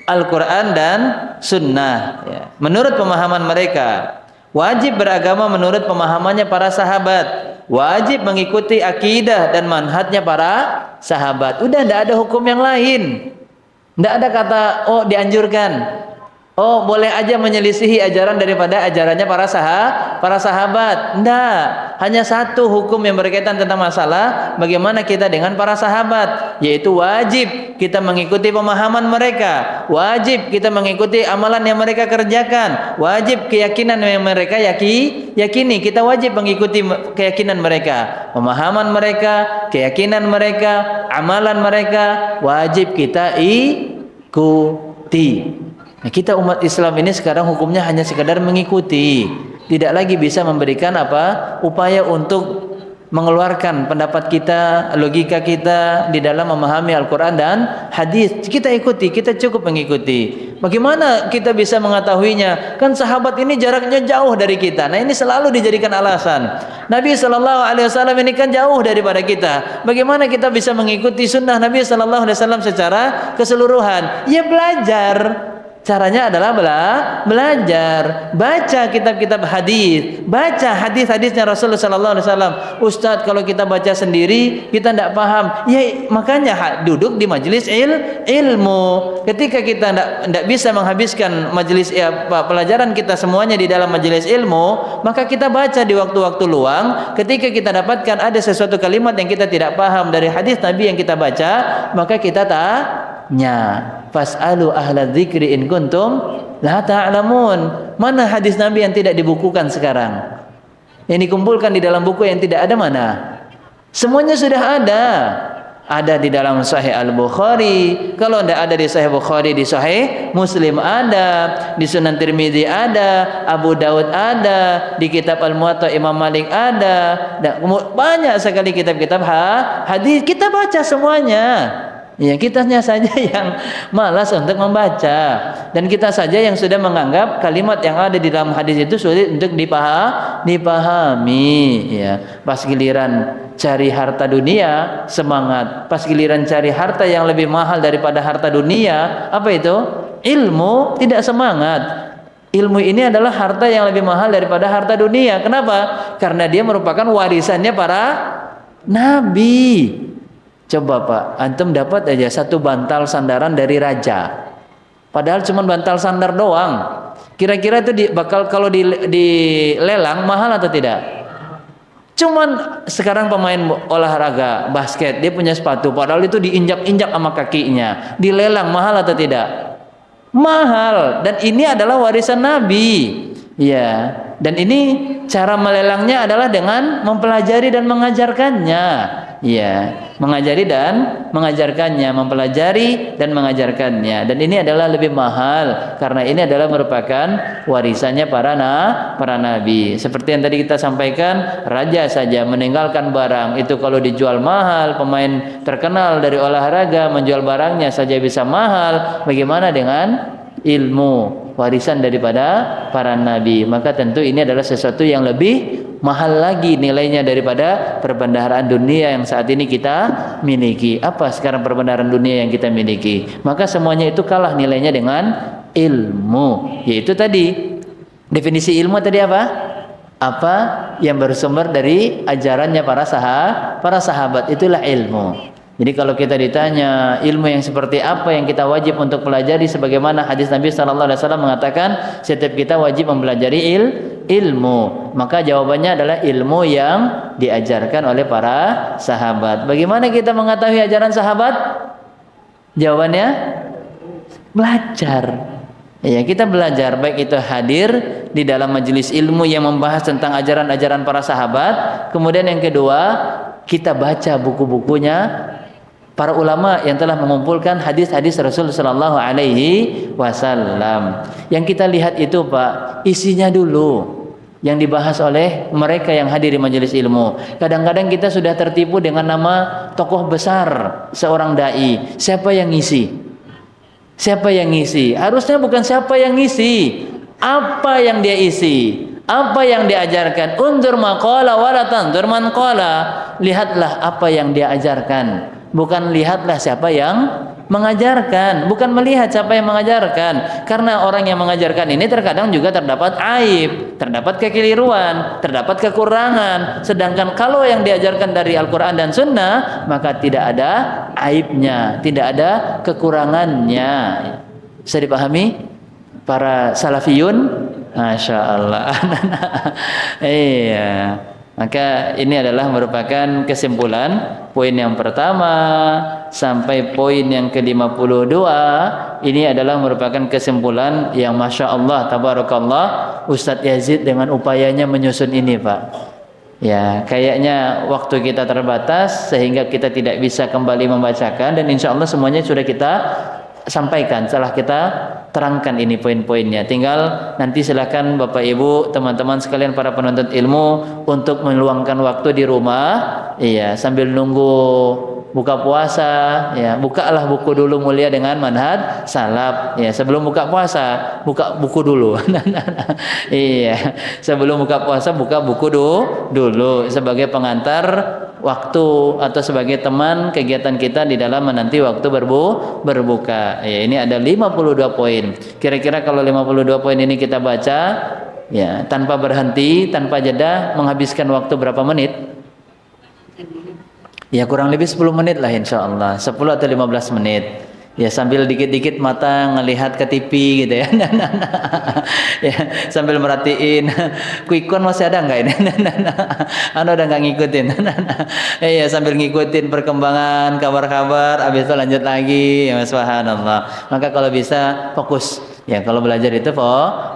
Al-Quran dan Sunnah. Ya. Menurut pemahaman mereka, wajib beragama menurut pemahamannya para sahabat. Wajib mengikuti akidah dan manhajnya para sahabat. Udah, tidak ada hukum yang lain. Tidak ada kata, oh dianjurkan. Oh, boleh aja menyelisihi ajaran daripada ajarannya para sahabat. Enggak, hanya satu hukum yang berkaitan tentang masalah bagaimana kita dengan para sahabat, yaitu wajib kita mengikuti pemahaman mereka, wajib kita mengikuti amalan yang mereka kerjakan, wajib keyakinan yang mereka yakini, kita wajib mengikuti keyakinan mereka, pemahaman mereka, keyakinan mereka, amalan mereka, wajib kita ikuti. Nah, kita umat Islam ini sekarang hukumnya hanya sekedar mengikuti, tidak lagi bisa memberikan upaya untuk mengeluarkan pendapat kita, logika kita di dalam memahami Al-Quran dan hadis. Kita ikuti, kita cukup mengikuti. Bagaimana kita bisa mengetahuinya? Kan sahabat ini jaraknya jauh dari kita. Nah, ini selalu dijadikan alasan. Nabi SAW ini kan jauh daripada kita. Bagaimana kita bisa mengikuti sunnah Nabi SAW secara keseluruhan? Ya belajar. Caranya adalah belajar, baca kitab-kitab hadis, baca hadis-hadisnya Rasulullah sallallahu alaihi wasallam. Ustadz, kalau kita baca sendiri kita tidak paham. Ya makanya duduk di majelis ilmu. Ketika kita tidak bisa menghabiskan majelis pelajaran kita semuanya di dalam majelis ilmu, maka kita baca di waktu-waktu luang. Ketika kita dapatkan ada sesuatu kalimat yang kita tidak paham dari hadis Nabi yang kita baca, maka kita tanya, fas'alu ahla dzikri in kuntum la ta'lamun. Mana hadis Nabi yang tidak dibukukan sekarang? Yang dikumpulkan di dalam buku yang tidak ada mana? Semuanya sudah ada. Ada di dalam Sahih Al-Bukhari. Kalau tidak ada di Sahih Bukhari, di Sahih Muslim ada, di Sunan Tirmidzi ada, Abu Daud ada, di kitab Al-Muwatta Imam Malik ada. Banyak sekali kitab-kitab hadis. Kita baca semuanya. Ya, kitanya saja yang malas untuk membaca, dan kita saja yang sudah menganggap kalimat yang ada di dalam hadis itu sulit untuk dipahami. Ya, pas giliran cari harta dunia semangat, pas giliran cari harta yang lebih mahal daripada harta dunia, apa itu? Ilmu, tidak semangat. Ilmu ini adalah harta yang lebih mahal daripada harta dunia. Kenapa? Karena dia merupakan warisannya para nabi. Coba Pak, antum dapat aja satu bantal sandaran dari raja, padahal cuma bantal sandar doang. Kira-kira itu bakal kalau dilelang mahal atau tidak? Cuman sekarang pemain olahraga basket, dia punya sepatu, padahal itu diinjak-injak sama kakinya, dilelang mahal atau tidak? Mahal. Dan ini adalah warisan Nabi. Ya, dan ini cara melelangnya adalah dengan mempelajari dan mengajarkannya. Ya, mengajari dan mengajarkannya, mempelajari dan mengajarkannya. Dan ini adalah lebih mahal karena ini adalah merupakan warisannya para nabi. Seperti yang tadi kita sampaikan, raja saja meninggalkan barang itu kalau dijual mahal, pemain terkenal dari olahraga menjual barangnya saja bisa mahal. Bagaimana dengan ilmu, warisan daripada para nabi? Maka tentu ini adalah sesuatu yang lebih mahal lagi nilainya daripada perbendaharaan dunia yang saat ini kita miliki. Apa sekarang perbendaharaan dunia yang kita miliki? Maka semuanya itu kalah nilainya dengan ilmu. Yaitu tadi definisi ilmu tadi apa? Apa yang bersumber dari ajarannya para sahabat, itulah ilmu. Jadi kalau kita ditanya ilmu yang seperti apa yang kita wajib untuk pelajari, sebagaimana hadis Nabi sallallahu alaihi wasallam mengatakan setiap kita wajib mempelajari ilmu, maka jawabannya adalah ilmu yang diajarkan oleh para sahabat. Bagaimana kita mengetahui ajaran sahabat? Jawabannya belajar. Ya, kita belajar, baik itu hadir di dalam majelis ilmu yang membahas tentang ajaran-ajaran para sahabat. Kemudian yang kedua, kita baca buku-bukunya para ulama yang telah mengumpulkan hadis-hadis Rasul sallallahu alaihi wasallam. Yang kita lihat itu, Pak, isinya dulu yang dibahas oleh mereka yang hadir di majelis ilmu. Kadang-kadang kita sudah tertipu dengan nama tokoh besar seorang dai. Siapa yang ngisi? Siapa yang ngisi? Harusnya bukan siapa yang ngisi, apa yang dia isi, apa yang diajarkan. Undur maqala wala tandur man qala. Lihatlah apa yang dia ajarkan, bukan lihatlah siapa yang mengajarkan, bukan melihat siapa yang mengajarkan. Karena orang yang mengajarkan ini terkadang juga terdapat aib, terdapat kekeliruan, terdapat kekurangan. Sedangkan kalau yang diajarkan dari Al-Quran dan Sunnah, maka tidak ada aibnya, tidak ada kekurangannya. Bisa dipahami para salafiyun? Masya Allah. Iya. Maka ini adalah merupakan kesimpulan poin yang pertama sampai poin yang ke-52. Ini adalah merupakan kesimpulan yang Masya Allah, tabarakallah, Ustadz Yazid dengan upayanya menyusun ini, Pak. Ya, kayaknya waktu kita terbatas sehingga kita tidak bisa kembali membacakan, dan insya Allah semuanya sudah kita sampaikan, setelah kita terangkan ini poin-poinnya. Tinggal nanti silakan Bapak Ibu, teman-teman sekalian para penuntut ilmu untuk meluangkan waktu di rumah, iya, sambil nunggu buka puasa, ya, bukalah buku dulu Mulia dengan Manhaj Salaf. Ya, sebelum buka puasa, buka buku dulu. Iya, sebelum buka puasa buka buku dulu sebagai pengantar waktu atau sebagai teman kegiatan kita di dalam menanti waktu berbuka. Ya, ini ada 52 poin. Kira-kira kalau 52 poin ini kita baca, ya, tanpa berhenti, tanpa jeda, menghabiskan waktu berapa menit? Ya, kurang lebih 10 menit lah insya Allah, 10 atau 15 menit. Ya, sambil dikit-dikit mata ngelihat ke TV gitu ya. Ya, sambil merhatiin quick count masih ada nggak ini? Anda udah nggak ngikutin? Ya, sambil ngikutin perkembangan kabar-kabar, habis itu lanjut lagi. Ya, subhanallah. Maka kalau bisa fokus. Ya, kalau belajar itu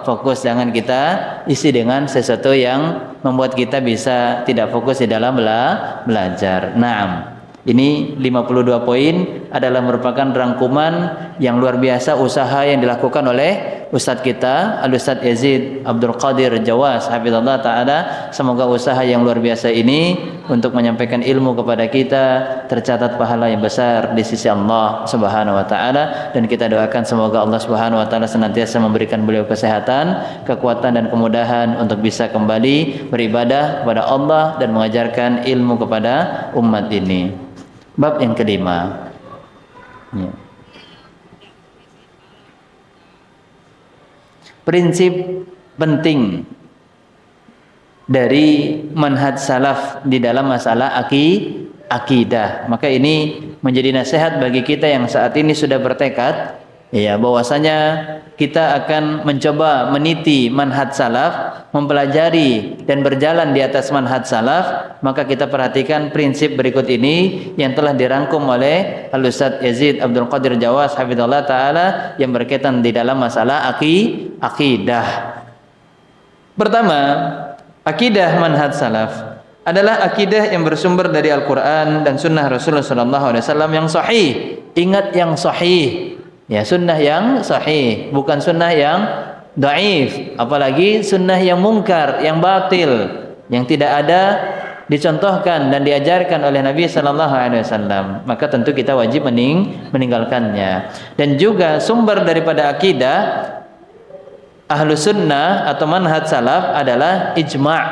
fokus, jangan kita isi dengan sesuatu yang membuat kita bisa tidak fokus di dalam belajar. Nah, ini 52 poin adalah merupakan rangkuman yang luar biasa usaha yang dilakukan oleh Ustadz kita Al-Ustadz Yazid Abdul Qadir Jawas hafizallah ta'ala. Semoga usaha yang luar biasa ini untuk menyampaikan ilmu kepada kita tercatat pahala yang besar di sisi Allah Subhanahu wa taala, dan kita doakan semoga Allah Subhanahu wa taala senantiasa memberikan beliau kesehatan, kekuatan dan kemudahan untuk bisa kembali beribadah kepada Allah dan mengajarkan ilmu kepada umat ini. Bab yang kelima, ya. Prinsip penting dari manhaj salaf di dalam masalah akidah. Maka ini menjadi nasihat bagi kita yang saat ini sudah bertekad, ya, bahwasanya kita akan mencoba meniti manhaj salaf, mempelajari dan berjalan di atas manhaj salaf. Maka kita perhatikan prinsip berikut ini yang telah dirangkum oleh Al-Ustadz Yazid Abdul Qadir Jawas hafizallah ta'ala yang berkaitan di dalam masalah akidah. Pertama, akidah manhaj salaf adalah akidah yang bersumber dari Al-Quran dan sunnah Rasulullah SAW yang sahih. Ingat, yang sahih. Ya, sunnah yang sahih, bukan sunnah yang dhaif, apalagi sunnah yang mungkar, yang batil, yang tidak ada dicontohkan dan diajarkan oleh Nabi sallallahu alaihi wasallam. Maka tentu kita wajib meninggalkannya. Dan juga sumber daripada akidah Ahlus Sunnah atau manhaj salaf adalah ijma'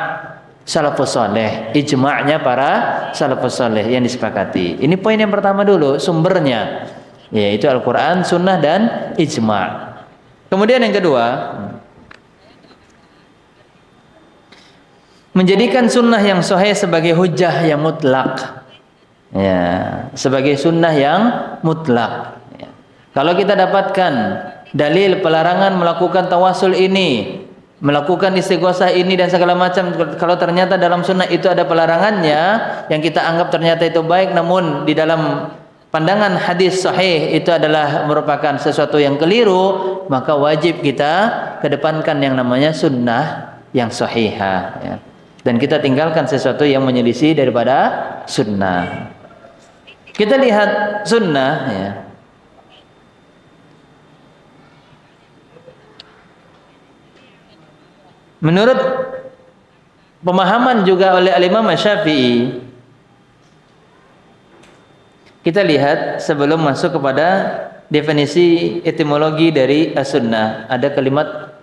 salafus saleh, ijma'nya para salafus saleh yang disepakati. Ini poin yang pertama dulu, sumbernya, yaitu Al-Quran, Sunnah, dan Ijma'. Kemudian yang kedua, menjadikan Sunnah yang sahih sebagai hujjah yang mutlak. Ya, sebagai sunnah yang mutlak. Ya. Kalau kita dapatkan dalil pelarangan melakukan tawasul ini, melakukan istighosah ini dan segala macam, kalau ternyata dalam sunnah itu ada pelarangannya yang kita anggap ternyata itu baik, namun di dalam pandangan hadis sahih itu adalah merupakan sesuatu yang keliru, maka wajib kita kedepankan yang namanya sunnah yang sahihah, ya. Dan kita tinggalkan sesuatu yang menyelisih daripada sunnah. Kita lihat sunnah, ya. Menurut pemahaman juga oleh Imam Syafi'i, kita lihat sebelum masuk kepada definisi etimologi dari as-sunnah, ada kalimat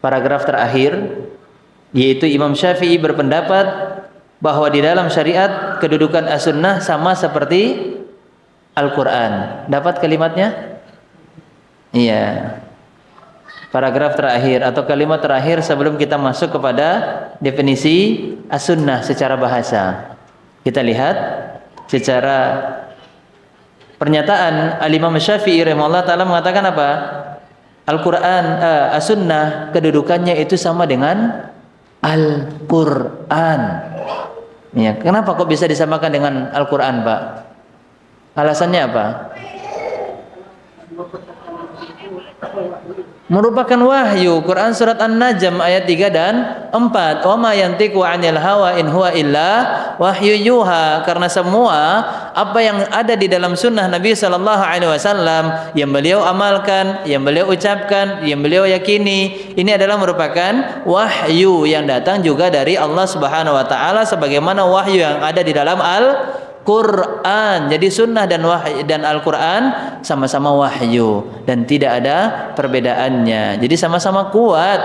paragraf terakhir, yaitu Imam Syafi'i berpendapat bahwa di dalam syariat kedudukan as-sunnah sama seperti Al-Quran. Dapat kalimatnya? Iya. Paragraf terakhir atau kalimat terakhir sebelum kita masuk kepada definisi as-sunnah secara bahasa. Kita lihat secara pernyataan Al-Imam Syafi'i rahimahullah ta'ala mengatakan apa? Al-Quran, as-sunnah kedudukannya itu sama dengan Al-Quran. Ya, kenapa kok bisa disamakan dengan Al-Quran, Pak? Alasannya apa? Merupakan wahyu. Quran surat An-Najm ayat 3 dan 4. Wa ma yantiqu 'anil hawa in huwa illa wahyu yuha. Karena semua apa yang ada di dalam sunnah Nabi sallallahu alaihi wasallam yang beliau amalkan, yang beliau ucapkan, yang beliau yakini, ini adalah merupakan wahyu yang datang juga dari Allah Subhanahu wa taala sebagaimana wahyu yang ada di dalam Al-Quran. Jadi sunnah dan wahyu dan Al-Quran sama-sama wahyu dan tidak ada perbedaannya. Jadi sama-sama kuat.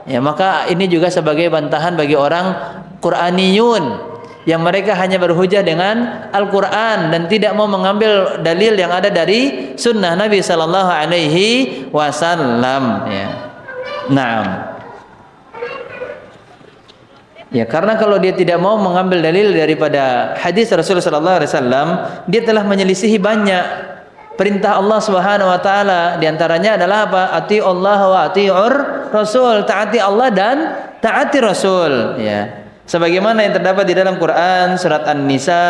Ya, maka ini juga sebagai bantahan bagi orang Quraniyun yang mereka hanya berhujah dengan Al-Quran dan tidak mau mengambil dalil yang ada dari sunnah Nabi sallallahu alaihi wasallam. Ya. Naam. Ya, karena kalau dia tidak mau mengambil dalil daripada hadis Rasulullah sallallahu alaihi wasallam, dia telah menyelisihi banyak perintah Allah Subhanahu wa taala. Di antaranya adalah apa? Atiullah wa atiur Rasul, taati Allah dan taati Rasul, ya. Sebagaimana yang terdapat di dalam Quran surat An-Nisa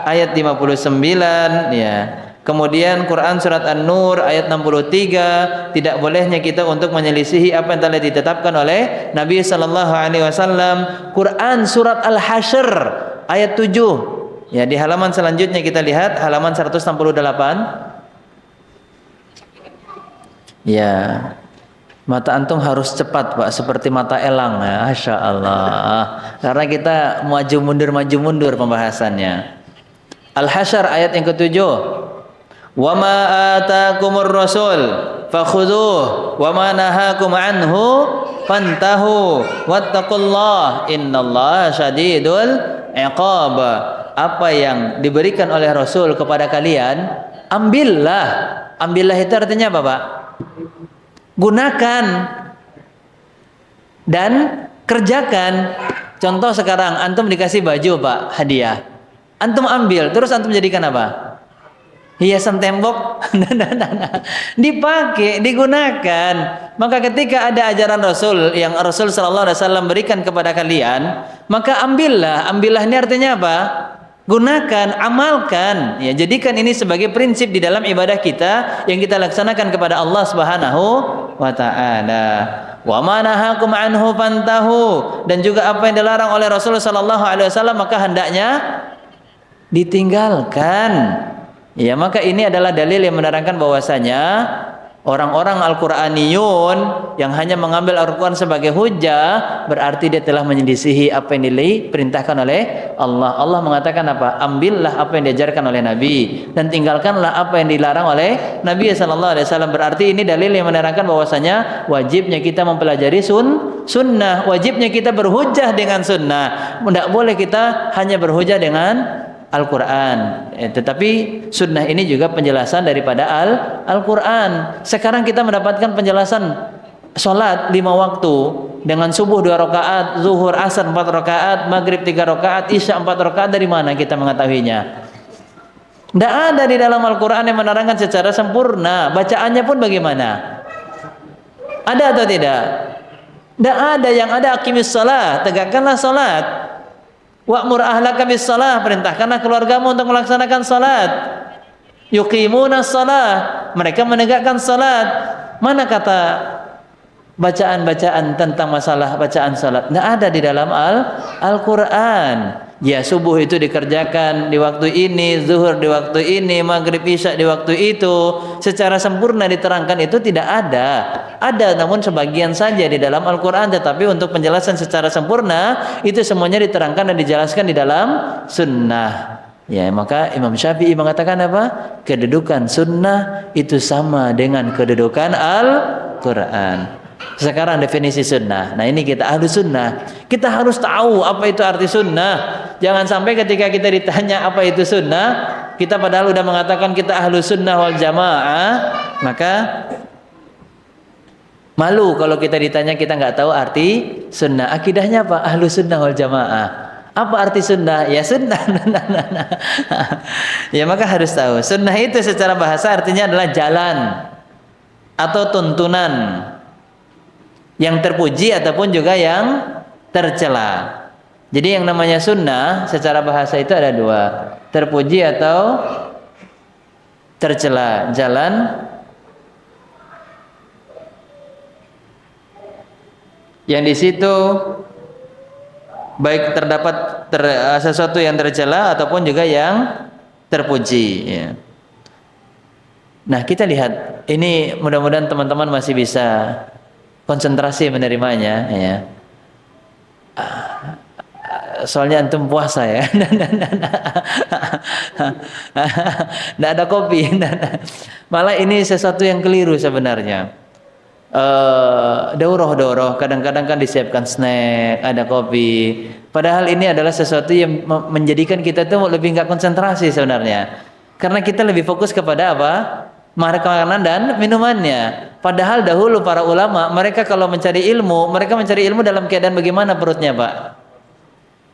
ayat 59, ya. Kemudian Quran surat An-Nur ayat 63, tidak bolehnya kita untuk menyelisihi apa yang telah ditetapkan oleh Nabi sallallahu alaihi wasallam. Quran surat Al-Hasyr ayat 7. Ya, di halaman selanjutnya kita lihat halaman 168. Ya. Mata antum harus cepat, Pak, seperti mata elang, ya. Masya Allah. Karena kita maju mundur pembahasannya. Al-Hasyr ayat yang ke-7. Wa ma ataakumur rasul fakhudhuhu wa ma nahakum anhu fantahu wattaqullah innallaha syadidul iqab. Apa yang diberikan oleh Rasul kepada kalian, ambillah. Ambillah itu artinya apa, Pak? Gunakan dan kerjakan. Contoh sekarang antum dikasih baju, Pak, hadiah. Antum ambil, terus antum jadikan apa? Hiasan tembok. Dipakai, digunakan. Maka ketika ada ajaran Rasul yang Rasul sallallahu alaihi wasallam berikan kepada kalian, maka ambillah. Ambillah ini artinya apa? Gunakan, amalkan. Ya, jadikan ini sebagai prinsip di dalam ibadah kita yang kita laksanakan kepada Allah Subhanahu wa taala. Wa ma nahakum anhu fantahu, dan juga apa yang dilarang oleh Rasul sallallahu alaihi wasallam maka hendaknya ditinggalkan. Ya, maka ini adalah dalil yang menerangkan bahwasanya orang-orang Al-Quraniyun yang hanya mengambil Al-Quran sebagai hujjah berarti dia telah menyelisihi apa yang diperintahkan oleh Allah. Allah mengatakan apa? Ambillah apa yang diajarkan oleh Nabi dan tinggalkanlah apa yang dilarang oleh Nabi sallallahu alaihi wasallam. Berarti ini dalil yang menerangkan bahwasanya wajibnya kita mempelajari sunnah, wajibnya kita berhujjah dengan sunnah. Tidak boleh kita hanya berhujjah dengan Al-Quran, tetapi sunnah ini juga penjelasan daripada Al-Quran. Sekarang kita mendapatkan penjelasan sholat 5 waktu dengan subuh 2 rakaat, zuhur asar 4 rakaat, maghrib 3 rakaat, isya 4 rakaat. Dari mana kita mengetahuinya? Tidak ada di dalam Al-Quran yang menerangkan secara sempurna. Bacaannya pun bagaimana? Ada atau tidak? Tidak ada. Yang ada aqimis shalah, tegakkanlah salat. Wa'mur ahlaka bis shalah, perintahkanlah keluargamu untuk melaksanakan salat. Yuqimuna shalah, mereka menegakkan salat. Mana kata bacaan-bacaan tentang masalah bacaan salat? Tidak ada di dalam Al-Quran. Ya, subuh itu dikerjakan di waktu ini, zuhur di waktu ini, maghrib isya di waktu itu. Secara sempurna diterangkan itu tidak ada. Ada namun sebagian saja di dalam Al-Quran. Tetapi untuk penjelasan secara sempurna itu semuanya diterangkan dan dijelaskan di dalam sunnah. Ya, maka Imam Syafi'i mengatakan apa? Kedudukan sunnah itu sama dengan kedudukan Al-Quran. Sekarang definisi sunnah. Nah, ini kita ahlu sunnah. Kita harus tahu apa itu arti sunnah. Jangan sampai ketika kita ditanya apa itu sunnah, kita padahal udah mengatakan kita ahlu sunnah wal jamaah, maka malu kalau kita ditanya kita nggak tahu arti sunnah. Akidahnya apa? Ahlu sunnah wal jamaah. Apa arti sunnah? Ya sunnah. Ya, maka harus tahu. Sunnah itu secara bahasa artinya adalah jalan atau tuntunan yang terpuji ataupun juga yang tercela. Jadi yang namanya sunnah secara bahasa itu ada dua, terpuji atau tercela. Jalan yang di situ baik terdapat sesuatu yang tercela ataupun juga yang terpuji. Ya. Nah, kita lihat ini, mudah-mudahan teman-teman masih bisa konsentrasi menerimanya, ya. Soalnya antum puasa ya. Nggak ada kopi. Malah ini sesuatu yang keliru sebenarnya. Daurah kadang-kadang kan disiapkan snack, ada kopi. Padahal ini adalah sesuatu yang menjadikan kita tuh lebih nggak konsentrasi sebenarnya. Karena kita lebih fokus kepada apa? Makanan dan minumannya. Padahal dahulu para ulama, mereka kalau mencari ilmu, mereka mencari ilmu dalam keadaan bagaimana perutnya, Pak?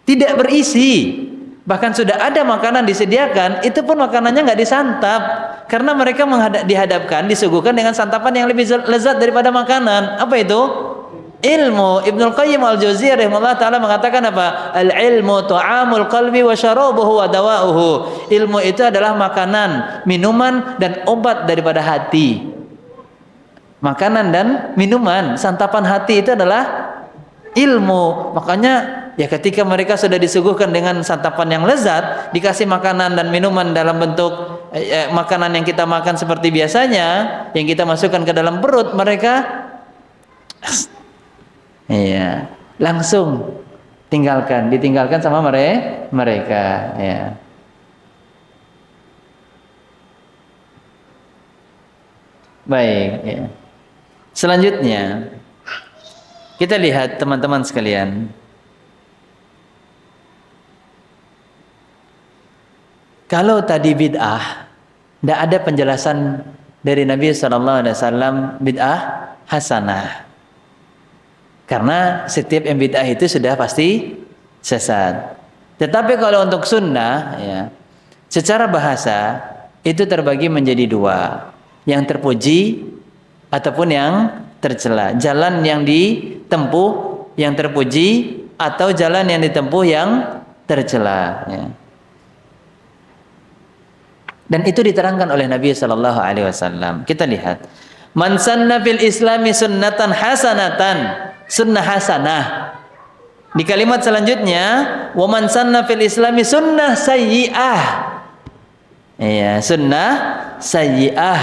Tidak berisi. Bahkan sudah ada makanan disediakan, itu pun makanannya nggak disantap. Karena mereka dihadapkan, disuguhkan dengan santapan yang lebih lezat daripada makanan. Apa itu? Ilmu. Ibnul Qayyim al-Jauziyah rahimahullah ta'ala mengatakan apa? Al-ilmu ta'amul qalbi wa syarabuhu wa dawa'uhu. Ilmu itu adalah makanan, minuman, dan obat daripada hati. Makanan dan minuman, santapan hati itu adalah ilmu. Makanya ya ketika mereka sudah disuguhkan dengan santapan yang lezat, dikasih makanan dan minuman dalam bentuk makanan yang kita makan seperti biasanya, yang kita masukkan ke dalam perut, mereka iya, langsung ditinggalkan sama mereka, ya. Baik, ya. Selanjutnya kita lihat teman-teman sekalian. Kalau tadi bid'ah, tidak ada penjelasan dari Nabi SAW bid'ah hasanah. Karena setiap yang bid'ah itu sudah pasti sesat. Tetapi kalau untuk sunnah, ya, secara bahasa itu terbagi menjadi dua, yang terpuji ataupun yang tercela. Jalan yang ditempuh yang terpuji atau jalan yang ditempuh yang tercela. Ya. Dan itu diterangkan oleh Nabi SAW. Kita lihat, man sanna fil islami sunnatan hasanatan. Sunnah hasanah. Di kalimat selanjutnya, wa man sanna fil islami sunnah sayyi'ah. Iya, sunnah sayyi'ah.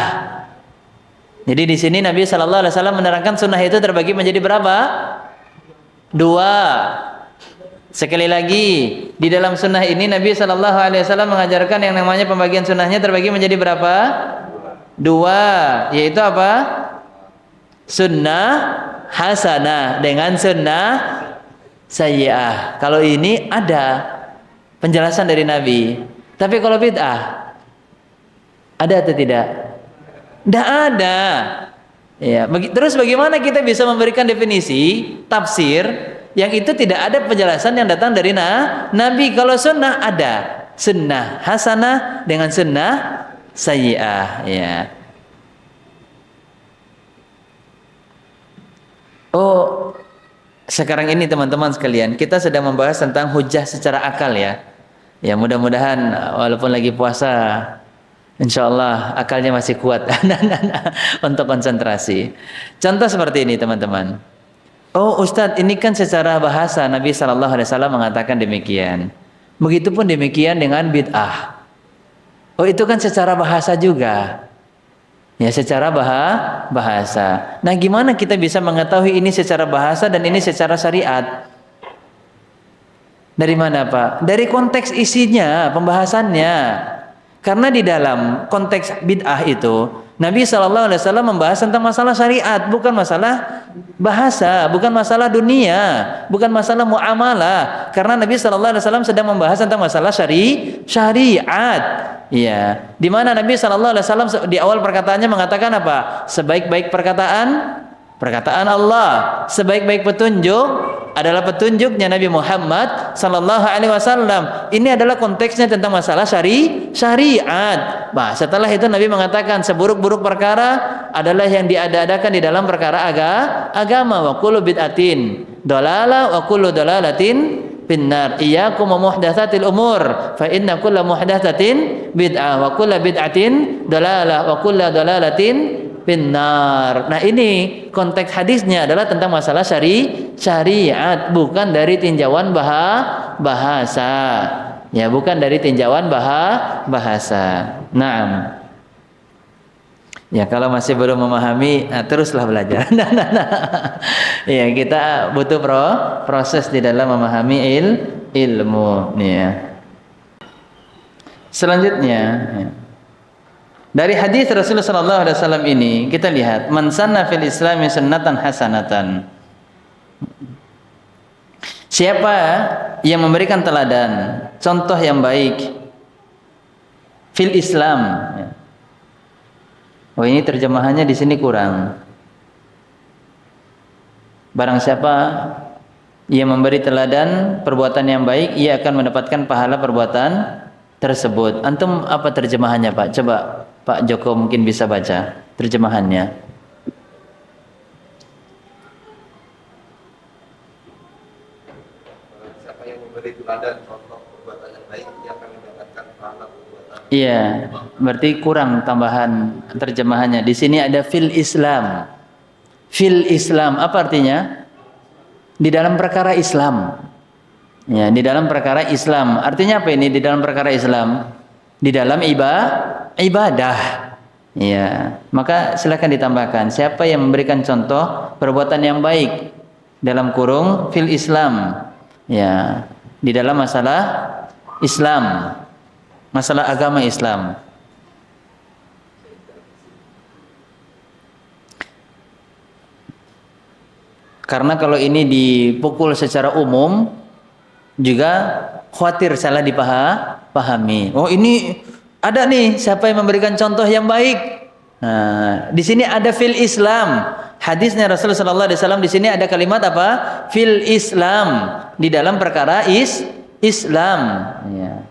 Jadi di sini Nabi SAW menerangkan sunnah itu terbagi menjadi berapa? Dua. Sekali lagi, di dalam sunnah ini Nabi SAW mengajarkan yang namanya pembagian sunnahnya terbagi menjadi berapa? Dua. Yaitu apa? Sunnah hasanah dengan sunnah sayyi'ah. Kalau ini ada penjelasan dari Nabi. Tapi kalau bid'ah, ada atau tidak? Tidak ada. Ya, terus bagaimana kita bisa memberikan definisi tafsir yang itu tidak ada penjelasan yang datang dari Nabi? Kalau sunnah ada. sunnah hasanah dengan sunnah sayyi'ah, ya. Oh, sekarang ini teman-teman sekalian, kita sedang membahas tentang hujjah secara akal, ya. Ya, mudah-mudahan walaupun lagi puasa, insya Allah akalnya masih kuat untuk konsentrasi. Contoh seperti ini, teman-teman. Oh, Ustadz, ini kan secara bahasa Nabi SAW mengatakan demikian. Begitupun demikian dengan bid'ah. Oh, itu kan secara bahasa juga. Ya, secara bahasa. Nah, gimana kita bisa mengetahui ini secara bahasa dan ini secara syariat? Dari mana, Pak? Dari konteks isinya, pembahasannya. Karena di dalam konteks bid'ah itu, Nabi SAW membahas tentang masalah syariat, bukan masalah bahasa, bukan masalah dunia, bukan masalah muamalah. Karena Nabi SAW sedang membahas tentang masalah syariat. Ya, di mana Nabi SAW di awal perkataannya mengatakan apa? Sebaik-baik perkataan Allah, sebaik-baik petunjuk adalah petunjuknya Nabi Muhammad sallallahu alaihi wasallam. Ini adalah konteksnya tentang masalah syariat. Nah, setelah itu Nabi mengatakan seburuk-buruk perkara adalah yang diada-adakan di dalam perkara agama. Wa kullu bid'atin dalalah wa kullu dalalatin finnar. Iyyakum wa muhdatsatil umur fa inna kulla muhdatsatin bid'ah wa kullu bid'atin dalalah wa kullu dalalatin finnar. Nah, ini konteks hadisnya adalah tentang masalah syariat, bukan dari tinjauan bahasa. Ya, bukan dari tinjauan bahasa. Naam. Ya, kalau masih belum memahami, teruslah belajar. Ya, kita butuh proses di dalam memahami ilmu. Ya. Selanjutnya, ya. Dari hadis Rasulullah SAW ini kita lihat, man sanna fil Islami sunnatan hasanatan. Siapa yang memberikan teladan, contoh yang baik fil Islam. Oh, ini terjemahannya di sini kurang. Barang siapa yang memberi teladan perbuatan yang baik, ia akan mendapatkan pahala perbuatan tersebut. Antum apa terjemahannya, Pak? Coba Pak Joko mungkin bisa baca terjemahannya. Siapa yang memberi teladan contoh perbuatan yang baik, ia akan mendapatkan pahala perbuatan. Iya, berarti kurang tambahan terjemahannya. Di sini ada fil Islam. Fil Islam apa artinya? Di dalam perkara Islam. Ya, di dalam perkara Islam. Artinya apa ini di dalam perkara Islam? Di dalam ibadah. Ya, maka silakan ditambahkan siapa yang memberikan contoh perbuatan yang baik dalam kurung fil Islam. Ya, di dalam masalah Islam. Masalah agama Islam. Karena kalau ini dipukul secara umum juga khawatir salah dipahami. Oh, ini ada nih siapa yang memberikan contoh yang baik. Nah, di sini ada fil Islam. Hadisnya Rasulullah SAW di sini ada kalimat apa? Fil Islam, di dalam perkara Islam. Ya.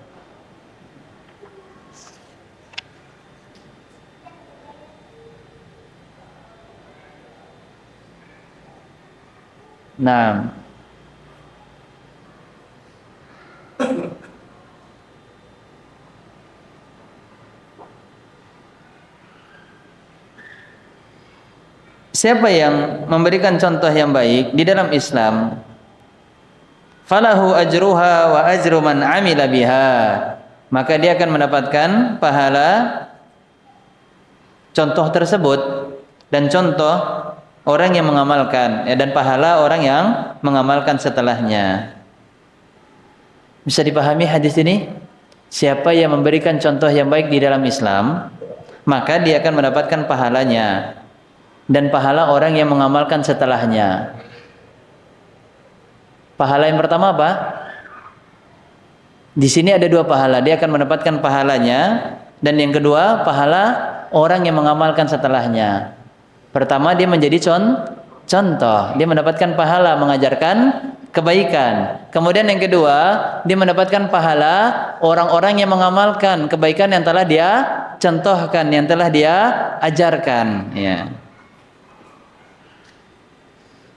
Nah, siapa yang memberikan contoh yang baik di dalam Islam, falahu ajruha wa ajru man amila biha, maka dia akan mendapatkan pahala contoh tersebut dan contoh orang yang mengamalkan, dan pahala orang yang mengamalkan setelahnya. Bisa dipahami hadis ini? Siapa yang memberikan contoh yang baik di dalam Islam, maka dia akan mendapatkan pahalanya dan pahala orang yang mengamalkan setelahnya. Pahala yang pertama apa? Di sini ada dua pahala. Dia akan mendapatkan pahalanya, dan yang kedua pahala orang yang mengamalkan setelahnya. Pertama, dia menjadi contoh. Dia mendapatkan pahala mengajarkan kebaikan. Kemudian yang kedua, dia mendapatkan pahala orang-orang yang mengamalkan kebaikan yang telah dia contohkan, yang telah dia ajarkan. Ya.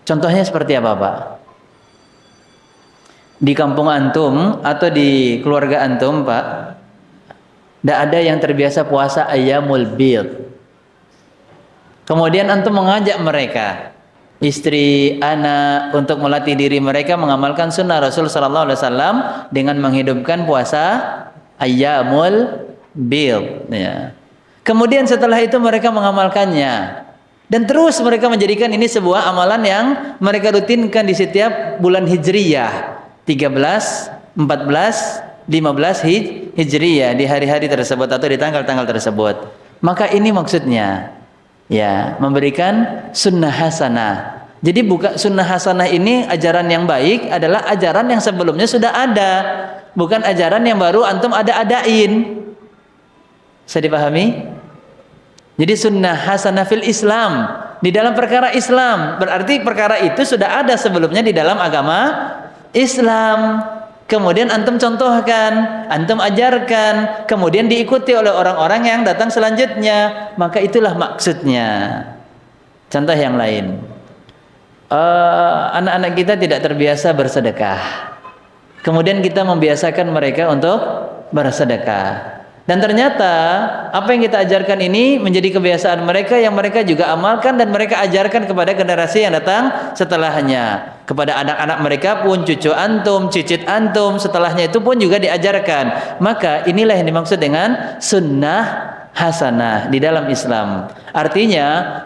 Contohnya seperti apa, Pak? Di kampung antum atau di keluarga antum, Pak, tidak ada yang terbiasa puasa ayyamul bid. Kemudian antum mengajak mereka, istri, anak, untuk melatih diri mereka mengamalkan sunnah Rasul sallallahu alaihi wasallam dengan menghidupkan puasa ayyamul bid. Ya. Kemudian setelah itu mereka mengamalkannya. Dan terus mereka menjadikan ini sebuah amalan yang mereka rutinkan di setiap bulan Hijriyah. 13, 14, 15 Hijriyah, di hari-hari tersebut atau di tanggal-tanggal tersebut. Maka ini maksudnya, ya, memberikan sunnah hasanah. Jadi bukan sunnah hasanah ini, ajaran yang baik adalah ajaran yang sebelumnya sudah ada, bukan ajaran yang baru antum ada-adain. Bisa dipahami? Jadi sunnah hasanah fil Islam, di dalam perkara Islam, berarti perkara itu sudah ada sebelumnya di dalam agama Islam. Kemudian antum contohkan, antum ajarkan, kemudian diikuti oleh orang-orang yang datang selanjutnya. Maka itulah maksudnya. Contoh yang lain, anak-anak kita tidak terbiasa bersedekah, kemudian kita membiasakan mereka untuk bersedekah. Dan ternyata apa yang kita ajarkan ini menjadi kebiasaan mereka yang mereka juga amalkan dan mereka ajarkan kepada generasi yang datang setelahnya. Kepada anak-anak mereka pun, cucu antum, cicit antum, setelahnya itu pun juga diajarkan. Maka inilah yang dimaksud dengan sunnah hasanah di dalam Islam. Artinya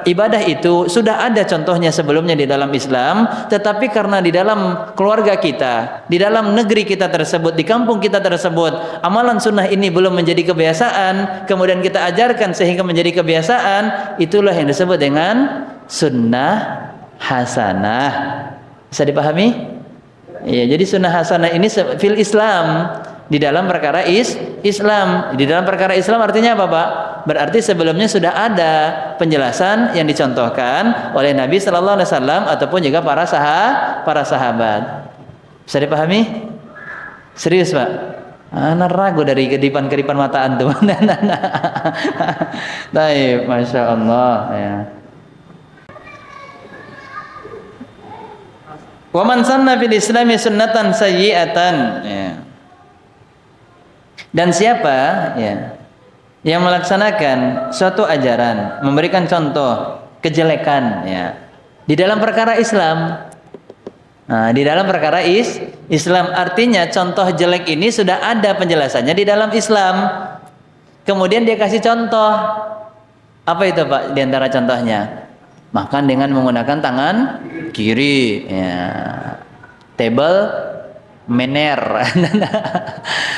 ibadah itu sudah ada contohnya sebelumnya di dalam Islam, tetapi karena di dalam keluarga kita, di dalam negeri kita tersebut, di kampung kita tersebut, amalan sunnah ini belum menjadi kebiasaan, kemudian kita ajarkan sehingga menjadi kebiasaan, itulah yang disebut dengan sunnah hasanah. Bisa dipahami? Ya, jadi sunnah hasanah ini fil Islam, di dalam perkara Islam. Di dalam perkara Islam artinya apa, Pak? Berarti sebelumnya sudah ada penjelasan yang dicontohkan oleh Nabi sallallahu alaihi wasallam ataupun juga para sahabat. Bisa dipahami? Serius, Pak? Anak ragu dari kedipan-kedipan mata antum. Baik, Masya Allah, ya. Wa man sanna fil Islami sunnatan sayyi'atan, ya. Dan siapa, ya, yang melaksanakan suatu ajaran, memberikan contoh kejelekan, ya, di dalam perkara Islam. Nah, di dalam perkara Islam artinya contoh jelek ini sudah ada penjelasannya di dalam Islam. Kemudian dia kasih contoh. Apa itu, Pak? Di antara contohnya, makan dengan menggunakan tangan kiri, ya. Table manner.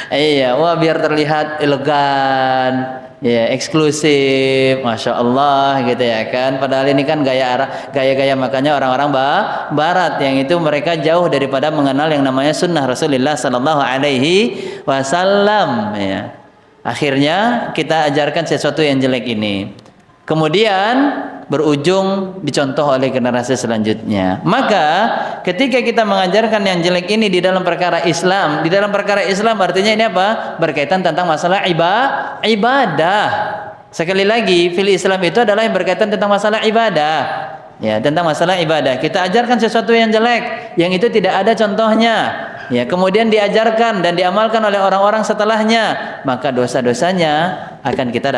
Iya, wah, biar terlihat elegan, ya, eksklusif, Masya Allah, gitu ya kan. Padahal ini kan gaya makannya orang-orang Barat, yang itu mereka jauh daripada mengenal yang namanya sunnah Rasulullah Sallallahu Alaihi Wasallam. Ya. Akhirnya kita ajarkan sesuatu yang jelek ini, kemudian berujung dicontoh oleh generasi selanjutnya. Maka ketika kita mengajarkan yang jelek ini di dalam perkara Islam, di dalam perkara Islam artinya ini apa? Berkaitan tentang masalah ibadah. Sekali lagi, fil Islam itu adalah yang berkaitan tentang masalah ibadah. Ya, tentang masalah ibadah. Kita ajarkan sesuatu yang jelek, yang itu tidak ada contohnya. Ya, kemudian diajarkan dan diamalkan oleh orang-orang setelahnya, maka dosa-dosanya akan kita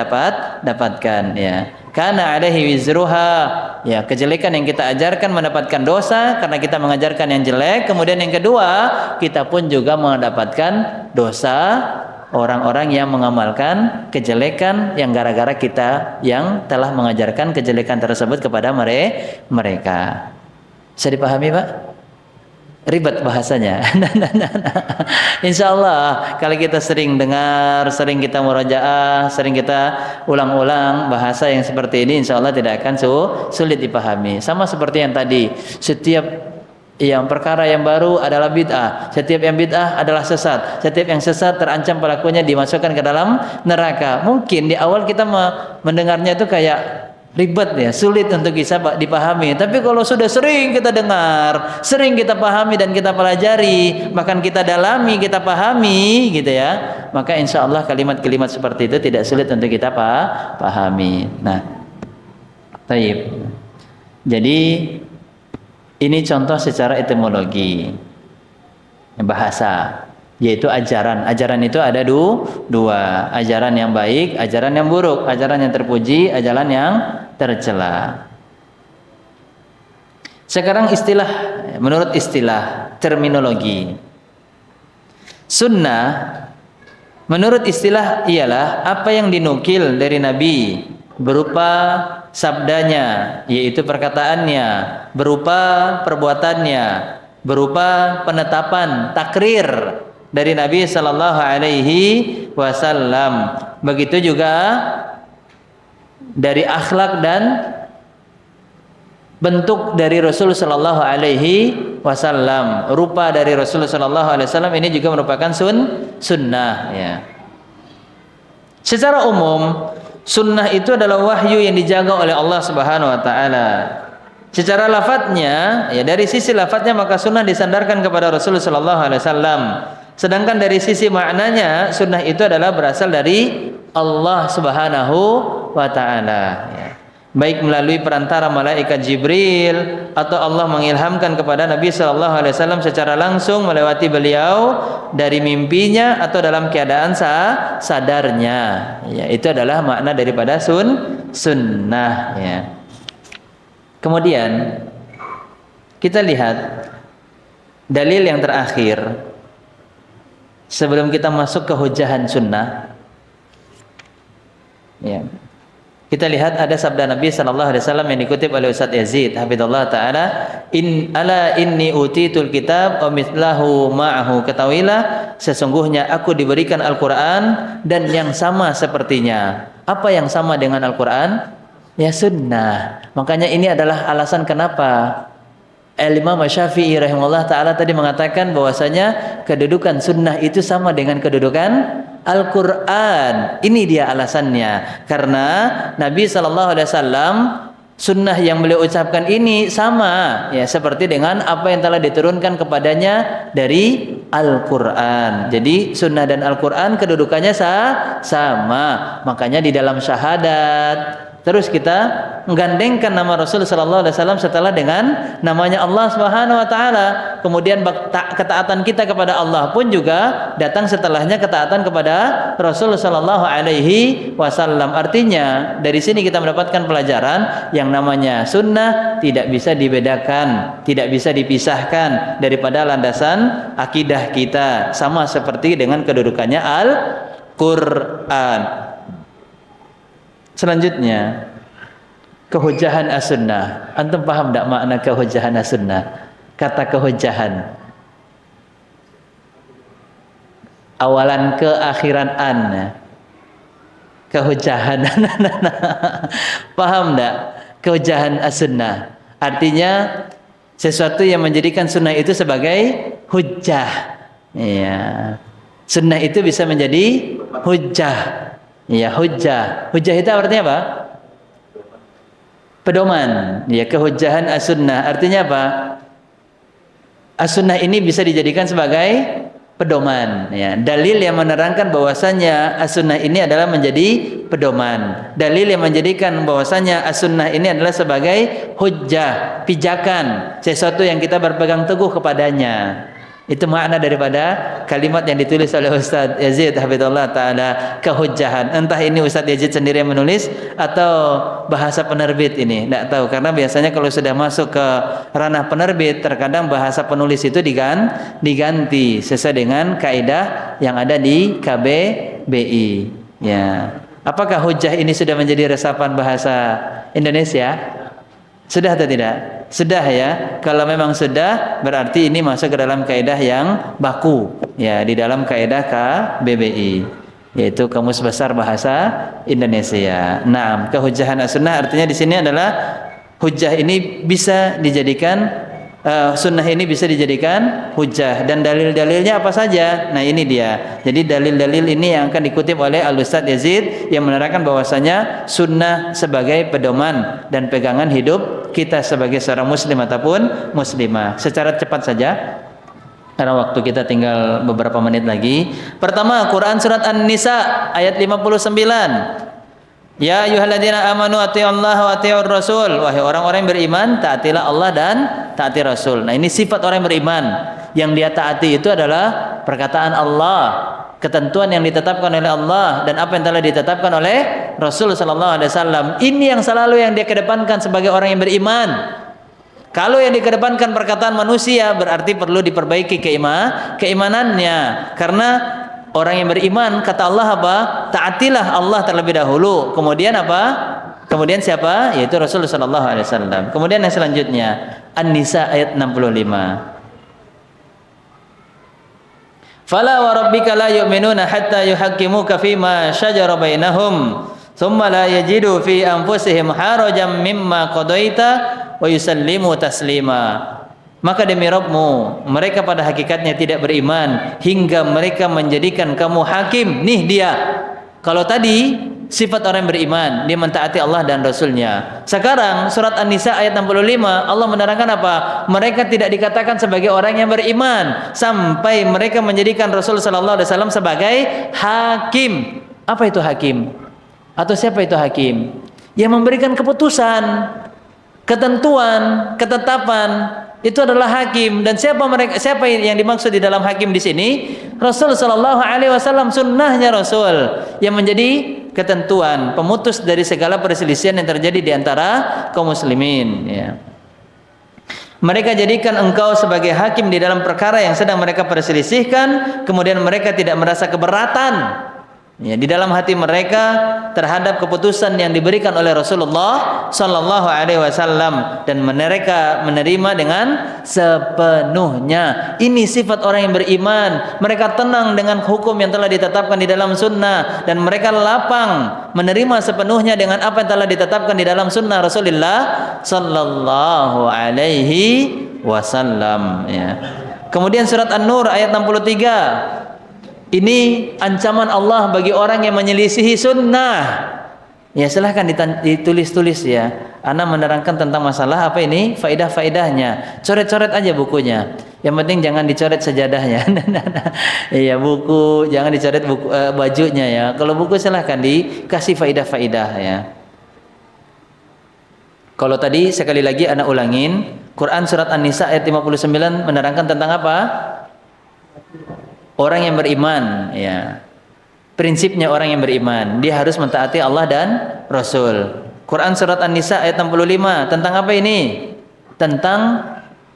dapatkan, ya. Karena alaihi wizruha, ya, kejelekan yang kita ajarkan mendapatkan dosa karena kita mengajarkan yang jelek. Kemudian yang kedua, kita pun juga mendapatkan dosa orang-orang yang mengamalkan kejelekan yang gara-gara kita yang telah mengajarkan kejelekan tersebut kepada mereka. Bisa dipahami, Pak? Ribet bahasanya. Insya Allah kalau kita sering dengar, sering kita murajaah, sering kita ulang-ulang bahasa yang seperti ini, insya Allah tidak akan sulit dipahami. Sama seperti yang tadi, setiap yang perkara yang baru adalah bid'ah, setiap yang bid'ah adalah sesat, setiap yang sesat terancam pelakunya dimasukkan ke dalam neraka. Mungkin di awal kita mendengarnya itu kayak ribet ya, sulit untuk bisa dipahami. Tapi kalau sudah sering kita dengar, sering kita pahami dan kita pelajari, bahkan kita dalami, kita pahami gitu ya, maka insya Allah kalimat-kalimat seperti itu tidak sulit untuk kita pahami. Nah, taib. Jadi ini contoh secara etimologi bahasa, yaitu ajaran. Ajaran itu ada dua, ajaran yang baik, ajaran yang buruk, ajaran yang terpuji, ajaran yang tercela. Sekarang istilah, menurut istilah terminologi, sunnah menurut istilah ialah apa yang dinukil dari Nabi berupa sabdanya, yaitu perkataannya, berupa perbuatannya, berupa penetapan takrir dari Nabi sallallahu alaihi wasallam. Begitu juga dari akhlak dan bentuk dari Rasul sallallahu alaihi wasallam, rupa dari Rasul sallallahu alaihi wasallam ini juga merupakan sunnah ya. Secara umum sunnah itu adalah wahyu yang dijaga oleh Allah Subhanahu wa taala. Secara lafadznya, ya dari sisi lafadznya maka sunnah disandarkan kepada Rasulullah sallallahu alaihi wasallam. Sedangkan dari sisi maknanya sunnah itu adalah berasal dari Allah Subhanahu wa taala ya. Baik melalui perantara malaikat Jibril atau Allah mengilhamkan kepada Nabi sallallahu alaihi wasallam secara langsung melewati beliau dari mimpinya atau dalam keadaan sadarnya. Ya, itu adalah makna daripada sunnah ya. Kemudian kita lihat dalil yang terakhir sebelum kita masuk ke hujahan sunnah ya. Kita lihat ada sabda Nabi sallallahu alaihi wasallam yang dikutip oleh Ustaz Yazid hafizallahu taala, ala inni utitul kitab wa mithlahu ma'ahu, ketahuilah sesungguhnya aku diberikan Al-Qur'an dan yang sama sepertinya. Apa yang sama dengan Al-Qur'an? Ya sunnah. Makanya ini adalah alasan kenapa Imam Syafi'i rahimahullah ta'ala tadi mengatakan bahwasanya kedudukan sunnah itu sama dengan kedudukan Al-Quran. Ini dia alasannya. Karena Nabi SAW sunnah yang beliau ucapkan ini sama ya seperti dengan apa yang telah diturunkan kepadanya dari Al-Quran. Jadi sunnah dan Al-Quran kedudukannya sama. Makanya di dalam syahadat terus kita menggandengkan nama Rasul sallallahu alaihi wasallam setelah dengan namanya Allah Subhanahu wa taala. Kemudian ketaatan kita kepada Allah pun juga datang setelahnya ketaatan kepada Rasul sallallahu alaihi wasallam. Artinya dari sini kita mendapatkan pelajaran yang namanya sunnah tidak bisa dibedakan, tidak bisa dipisahkan daripada landasan akidah kita, sama seperti dengan kedudukannya Al-Qur'an. Selanjutnya kehujahan as-sunnah. Antum paham tak makna kehujahan as-sunnah? Kata kehujahan awalan ke akhiran an. Kehujahan. Paham tak? Kehujahan as-sunnah artinya sesuatu yang menjadikan sunnah itu sebagai hujjah. Ya. Sunnah itu bisa menjadi hujjah. Ya, hujjah. Hujjah itu artinya apa? Pedoman. Ya, kehujahan as-sunnah artinya apa? As-sunnah ini bisa dijadikan sebagai pedoman ya. Dalil yang menerangkan bahwasanya as-sunnah ini adalah menjadi pedoman. Dalil yang menjadikan bahwasanya as-sunnah ini adalah sebagai hujjah, pijakan, sesuatu yang kita berpegang teguh kepadanya. Itu makna daripada kalimat yang ditulis oleh Ustaz Yazid hafizallahu taala, kehujjahan. Entah ini Ustaz Yazid sendiri yang menulis atau bahasa penerbit ini, tidak tahu, karena biasanya kalau sudah masuk ke ranah penerbit terkadang bahasa penulis itu diganti sesuai dengan kaidah yang ada di KBBI ya. Apakah hujjah ini sudah menjadi resapan bahasa Indonesia? Sudah atau tidak? Sudah ya. Kalau memang sudah, berarti ini masuk ke dalam kaidah yang baku ya di dalam kaidah KBBI, yaitu Kamus Besar Bahasa Indonesia. Nah, kehujjahan as-sunnah artinya di sini adalah hujjah ini bisa dijadikan sunnah ini bisa dijadikan hujjah, dan dalil-dalilnya apa saja? Nah ini dia. Jadi dalil-dalil ini yang akan dikutip oleh Al-Ustadz Yazid yang menerangkan bahwasanya sunnah sebagai pedoman dan pegangan hidup kita sebagai seorang muslim ataupun muslimah. Secara cepat saja, karena waktu kita tinggal beberapa menit lagi. Pertama, Quran surat An-Nisa ayat 59. Ya ayyuhalladzina amanu atti'ullaha wa atti'ur rasul. Wahai orang-orang yang beriman, taatilah Allah dan taati Rasul. Nah, ini sifat orang yang beriman. Yang dia taati itu adalah perkataan Allah, ketentuan yang ditetapkan oleh Allah, dan apa yang telah ditetapkan oleh Rasul sallallahu alaihi wasallam. Ini yang selalu yang dia kedepankan sebagai orang yang beriman. Kalau yang dikedepankan perkataan manusia, berarti perlu diperbaiki keimanannya. Karena orang yang beriman, kata Allah apa? Taatilah Allah terlebih dahulu. Kemudian apa? Kemudian siapa? Yaitu Rasulullah sallallahu alaihi wasallam. Kemudian yang selanjutnya, An-Nisa ayat 65. Fala wa rabbika la yu'minuna hatta yuhaqqimuka fima shajara bainahum thumma la yajidu fi anfusihim harajan mimma qadaita wa yusallimu taslima. Maka demi Rabbmu, mereka pada hakikatnya tidak beriman hingga mereka menjadikan kamu hakim. Nih dia. Kalau tadi sifat orang yang beriman, dia mentaati Allah dan Rasulnya. Sekarang surat An-Nisa ayat 65, Allah menerangkan apa? Mereka tidak dikatakan sebagai orang yang beriman sampai mereka menjadikan Rasul sallallahu alaihi wasallam sebagai hakim. Apa itu hakim? Atau siapa itu hakim? Yang memberikan keputusan, ketentuan, ketetapan, itu adalah hakim. Dan siapa yang dimaksud di dalam hakim di sini? Rasul sallallahu alaihi wasallam, sunnahnya Rasul yang menjadi ketentuan, pemutus dari segala perselisihan yang terjadi di antara kaum muslimin, ya. Mereka jadikan engkau sebagai hakim di dalam perkara yang sedang mereka perselisihkan, kemudian mereka tidak merasa keberatan, ya, di dalam hati mereka terhadap keputusan yang diberikan oleh Rasulullah sallallahu alaihi wasallam, dan mereka menerima dengan sepenuhnya. Ini sifat orang yang beriman. Mereka tenang dengan hukum yang telah ditetapkan di dalam sunnah, dan mereka lapang menerima sepenuhnya dengan apa yang telah ditetapkan di dalam sunnah Rasulullah sallallahu alaihi wasallam, ya. Kemudian surat An-Nur ayat 63. Ini ancaman Allah bagi orang yang menyelisihi sunnah. Ya, silahkan ditulis-tulis, ya. Ana menerangkan tentang masalah apa ini, faidah-faidahnya. Coret-coret aja bukunya. Yang penting jangan dicoret sajadahnya. Iya, buku jangan dicoret buku, bajunya, ya. Kalau buku silahkan dikasih faidah-faidah, ya. Kalau tadi sekali lagi ana ulangin, Quran surat An-Nisa ayat 59 menerangkan tentang apa? Orang yang beriman, ya. Prinsipnya orang yang beriman, dia harus mentaati Allah dan Rasul. Quran surat An-Nisa ayat 65 tentang apa ini? Tentang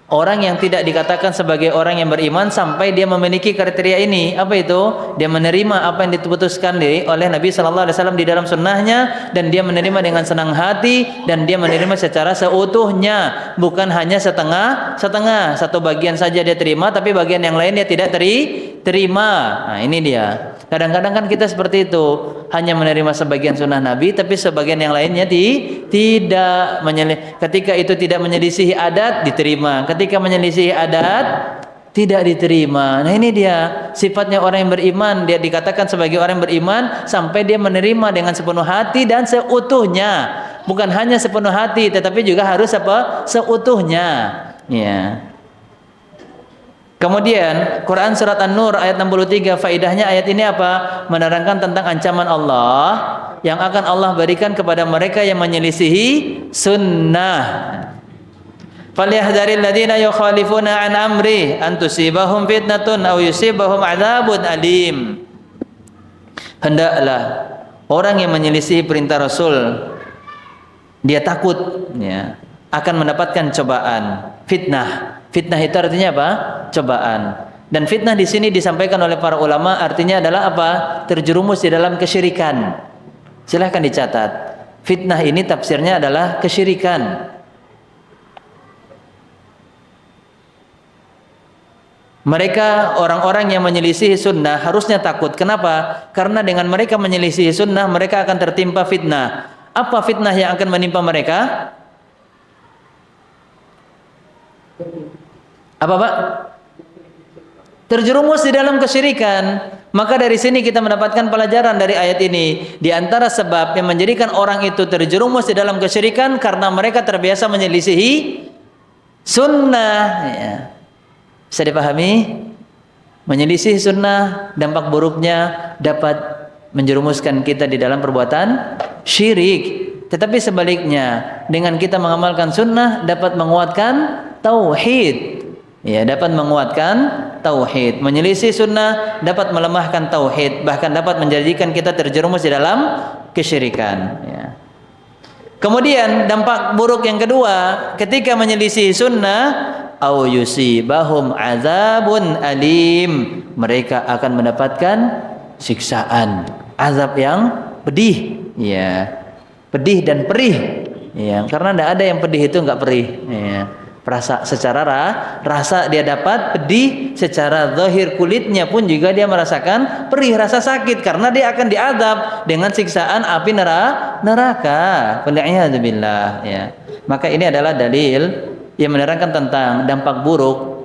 orang yang tidak dikatakan sebagai orang yang beriman sampai dia memiliki kriteria ini. Apa itu? Dia menerima apa yang diputuskan oleh Nabi sallallahu alaihi wasallam di dalam sunnahnya, dan dia menerima dengan senang hati, dan dia menerima secara seutuhnya, bukan hanya setengah-setengah. Satu bagian saja dia terima, tapi bagian yang lain dia tidak terima. Nah, ini dia. Kadang-kadang kan kita seperti itu, hanya menerima sebagian sunnah Nabi, tapi sebagian yang lainnya tidak ketika itu tidak menyelisihi adat, diterima. Ketika menyelisihi adat, tidak diterima. Nah, ini dia sifatnya orang yang beriman. Dia dikatakan sebagai orang yang beriman sampai dia menerima dengan sepenuh hati dan seutuhnya. Bukan hanya sepenuh hati, tetapi juga harus apa? Seutuhnya, ya. Kemudian Quran surat An-Nur ayat 63, faidahnya ayat ini apa? Menerangkan tentang ancaman Allah yang akan Allah berikan kepada mereka yang menyelisihi sunnah. Falyahdharil ladzina yukhalifuna an amri an tusibahum fitnatun aw yusibahum adzabun alim. Hendaklah orang yang menyelisihi perintah Rasul, dia takut, ya, akan mendapatkan cobaan, fitnah. Fitnah itu artinya apa? Cobaan. Dan fitnah di sini disampaikan oleh para ulama artinya adalah apa? Terjerumus di dalam kesyirikan. Silahkan dicatat. Fitnah ini tafsirnya adalah kesyirikan. Mereka orang-orang yang menyelisihi sunnah harusnya takut. Kenapa? Karena dengan mereka menyelisihi sunnah, mereka akan tertimpa fitnah. Apa fitnah yang akan menimpa mereka? Apa Pak? Terjerumus di dalam kesyirikan. Maka dari sini kita mendapatkan pelajaran dari ayat ini. Di antara sebab yang menjadikan orang itu terjerumus di dalam kesyirikan karena mereka terbiasa menyelisihi sunnah. Ya. Bisa dipahami? Menyelisih sunnah, dampak buruknya dapat menjerumuskan kita di dalam perbuatan syirik. Tetapi sebaliknya, dengan kita mengamalkan sunnah dapat menguatkan tauhid. Ya, dapat menguatkan tauhid. Menyelisih sunnah dapat melemahkan tauhid, bahkan dapat menjadikan kita terjerumus di dalam kesyirikan. Ya. Kemudian dampak buruk yang kedua, ketika menyelisih sunnah, au yusibahum azabun alim, mereka akan mendapatkan siksaan, azab yang pedih. Ya, pedih dan perih. Ya, karena tidak ada yang pedih itu enggak perih. Ya. Rasa secara rasa dia dapat pedih, secara zahir kulitnya pun juga dia merasakan perih, rasa sakit karena dia akan diazab dengan siksaan api neraka. Wal'iyadzubillah. Ya. Maka ini adalah dalil yang menerangkan tentang dampak buruk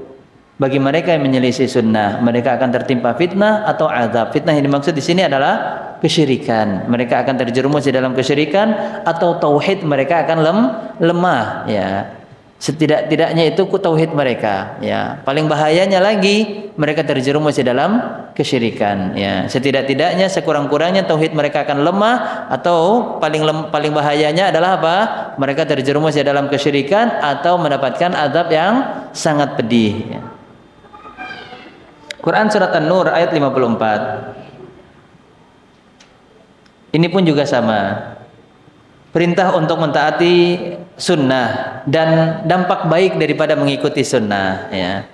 bagi mereka yang menyelisih sunnah. Mereka akan tertimpa fitnah atau azab. Fitnah yang dimaksud di sini adalah kesyirikan. Mereka akan terjerumus di dalam kesyirikan atau tauhid mereka akan lemah. Ya. Setidak-tidaknya itu tauhid mereka. Ya. Paling bahayanya lagi mereka terjerumus di dalam kesyirikan. Ya. Setidak-tidaknya sekurang-kurangnya tauhid mereka akan lemah, atau paling bahayanya adalah apa? Mereka terjerumus di dalam kesyirikan atau mendapatkan azab yang sangat pedih. Ya. Quran surat An-Nur ayat 54. Ini pun juga sama. Perintah untuk mentaati sunnah dan dampak baik daripada mengikuti sunnah. Ya.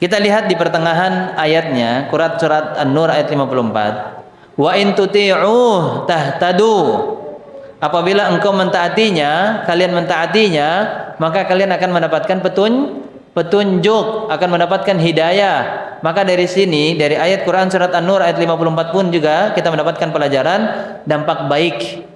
Kita lihat di pertengahan ayatnya, Quran surat An-Nur ayat 54. Wa in tuti'uh tahtadu. Apabila engkau mentaatinya, kalian mentaatinya, maka kalian akan mendapatkan petunjuk, akan mendapatkan hidayah. Maka dari sini, dari ayat Quran surat An-Nur ayat 54 pun juga kita mendapatkan pelajaran dampak baik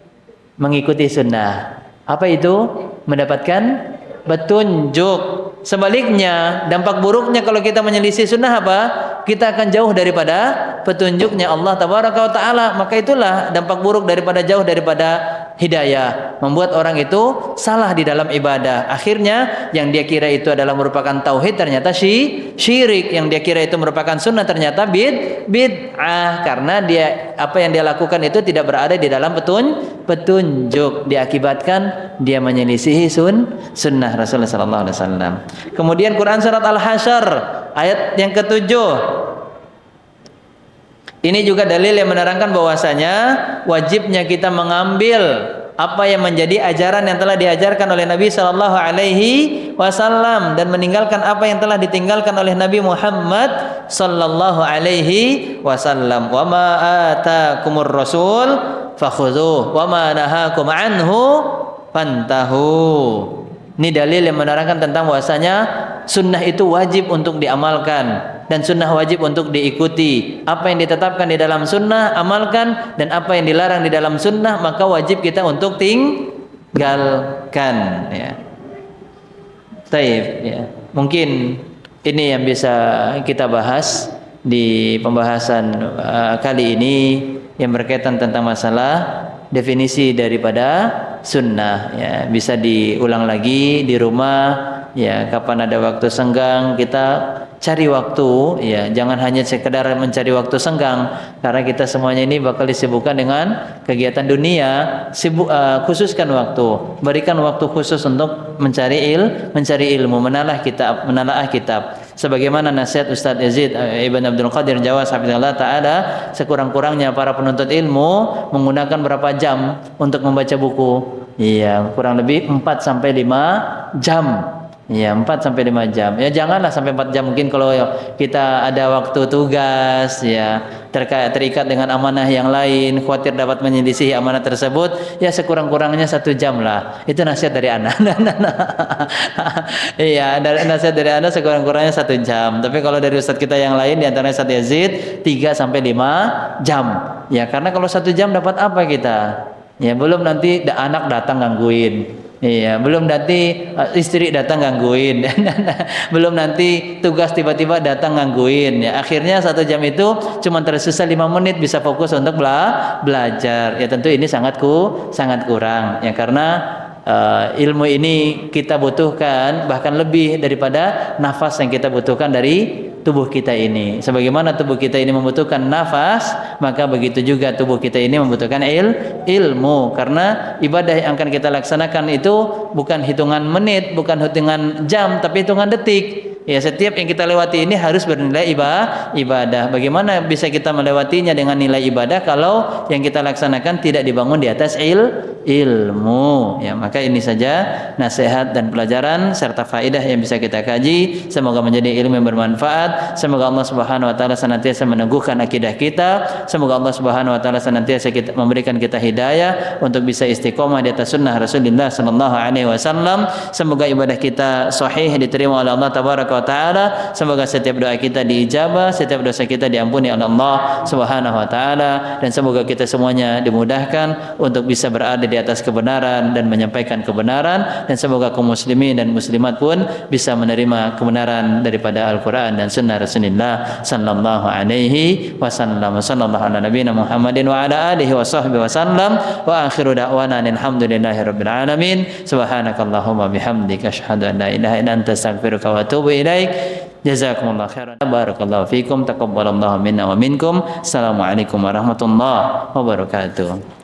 mengikuti sunnah. Apa itu? Mendapatkan petunjuk. Sebaliknya, dampak buruknya kalau kita menyelisih sunnah apa? Kita akan jauh daripada petunjuknya Allah Tabaraka wa Ta'ala. Maka itulah dampak buruk daripada jauh daripada hidayah, membuat orang itu salah di dalam ibadah. Akhirnya yang dia kira itu adalah merupakan tauhid, ternyata syirik. Yang dia kira itu merupakan sunnah, ternyata bid'ah. Karena dia apa yang dia lakukan itu tidak berada di dalam petunjuk. Diakibatkan dia menyelisihi sunnah Rasulullah sallallahu alaihi wasallam. Kemudian Quran surat Al-Hasyr ayat yang ke-7. Ini juga dalil yang menerangkan bahwasanya wajibnya kita mengambil apa yang menjadi ajaran yang telah diajarkan oleh Nabi sallallahu alaihi wasallam dan meninggalkan apa yang telah ditinggalkan oleh Nabi Muhammad sallallahu alaihi wasallam. Wa ma atakumur rasul fakhudhuhu wa ma nahakum anhu fantahu. Ini dalil yang menerangkan tentang bahwasanya sunnah itu wajib untuk diamalkan dan sunnah wajib untuk diikuti. Apa yang ditetapkan di dalam sunnah amalkan, dan apa yang dilarang di dalam sunnah maka wajib kita untuk tinggalkan. Ya. Taib. Ya. Mungkin ini yang bisa kita bahas di pembahasan kali ini yang berkaitan tentang masalah definisi daripada sunnah. Ya, bisa diulang lagi di rumah. Ya, kapan ada waktu senggang kita cari waktu. Ya, jangan hanya sekedar mencari waktu senggang, karena kita semuanya ini bakal disibukkan dengan kegiatan dunia. Khususkan waktu, berikan waktu khusus untuk mencari ilmu, menelaah kitab. Sebagaimana nasihat Ustaz Yazid Ibn Abdul Qadir Jawas hafizallahu taala, sekurang-kurangnya para penuntut ilmu menggunakan berapa jam untuk membaca buku? Iya, kurang lebih 4 sampai 5 jam. Ya, 4 sampai 5 jam. Ya, janganlah sampai 4 jam. Mungkin kalau kita ada waktu tugas, ya, terikat dengan amanah yang lain, khawatir dapat menyelisihi amanah tersebut, ya sekurang-kurangnya 1 jam lah. Itu nasihat dari Anda. Iya, nasihat dari Anda sekurang-kurangnya 1 jam. Tapi kalau dari ustaz kita yang lain, di antaranya Ustaz Yazid, 3 sampai 5 jam. Ya, karena kalau 1 jam dapat apa kita? Ya, belum nanti anak datang gangguin. Iya, belum nanti istri datang gangguin, belum nanti tugas tiba-tiba datang gangguin. Ya, akhirnya 1 jam itu cuma tersisa 5 menit bisa fokus untuk belajar. Ya tentu ini sangat kurang. Ya karena ilmu ini kita butuhkan bahkan lebih daripada nafas yang kita butuhkan dari tubuh kita ini. Sebagaimana tubuh kita ini membutuhkan nafas, maka begitu juga tubuh kita ini membutuhkan ilmu. Karena ibadah yang akan kita laksanakan itu bukan hitungan menit, bukan hitungan jam, tapi hitungan detik. Ya, setiap yang kita lewati ini harus bernilai ibadah. Bagaimana bisa kita melewatinya dengan nilai ibadah kalau yang kita laksanakan tidak dibangun di atas ilmu? Ya, maka ini saja nasihat dan pelajaran serta faedah yang bisa kita kaji. Semoga menjadi ilmu yang bermanfaat. Semoga Allah Subhanahu wa taala senantiasa meneguhkan akidah kita. Semoga Allah Subhanahu wa taala senantiasa memberikan kita hidayah untuk bisa istiqomah di atas sunnah Rasulullah sallallahu alaihi wasallam. Semoga ibadah kita sahih diterima oleh Allah tabaraka wa taala. Semoga setiap doa kita diijabah, setiap dosa kita diampuni oleh Allah Subhanahu wa taala, dan semoga kita semuanya dimudahkan untuk bisa berada di atas kebenaran dan menyampaikan kebenaran, dan semoga kaum muslimin dan muslimat pun bisa menerima kebenaran daripada Al-Qur'an dan sunnah Rasulullah sallallahu alaihi wasallam. Sallallahu ala nabiyina Muhammadin wa ala alihi wa sahbihi wasallam. Wa akhiru da'wana alhamdulillahi rabbil alamin. Subhanakallahumma bihamdika asyhadu an la ilaha illa anta astaghfiruka wa atubu ilaik. Jazakumullah khairan. Barakallahu fikum. Taqabbalallahu minna wa minkum. Assalamualaikum warahmatullahi wabarakatuh.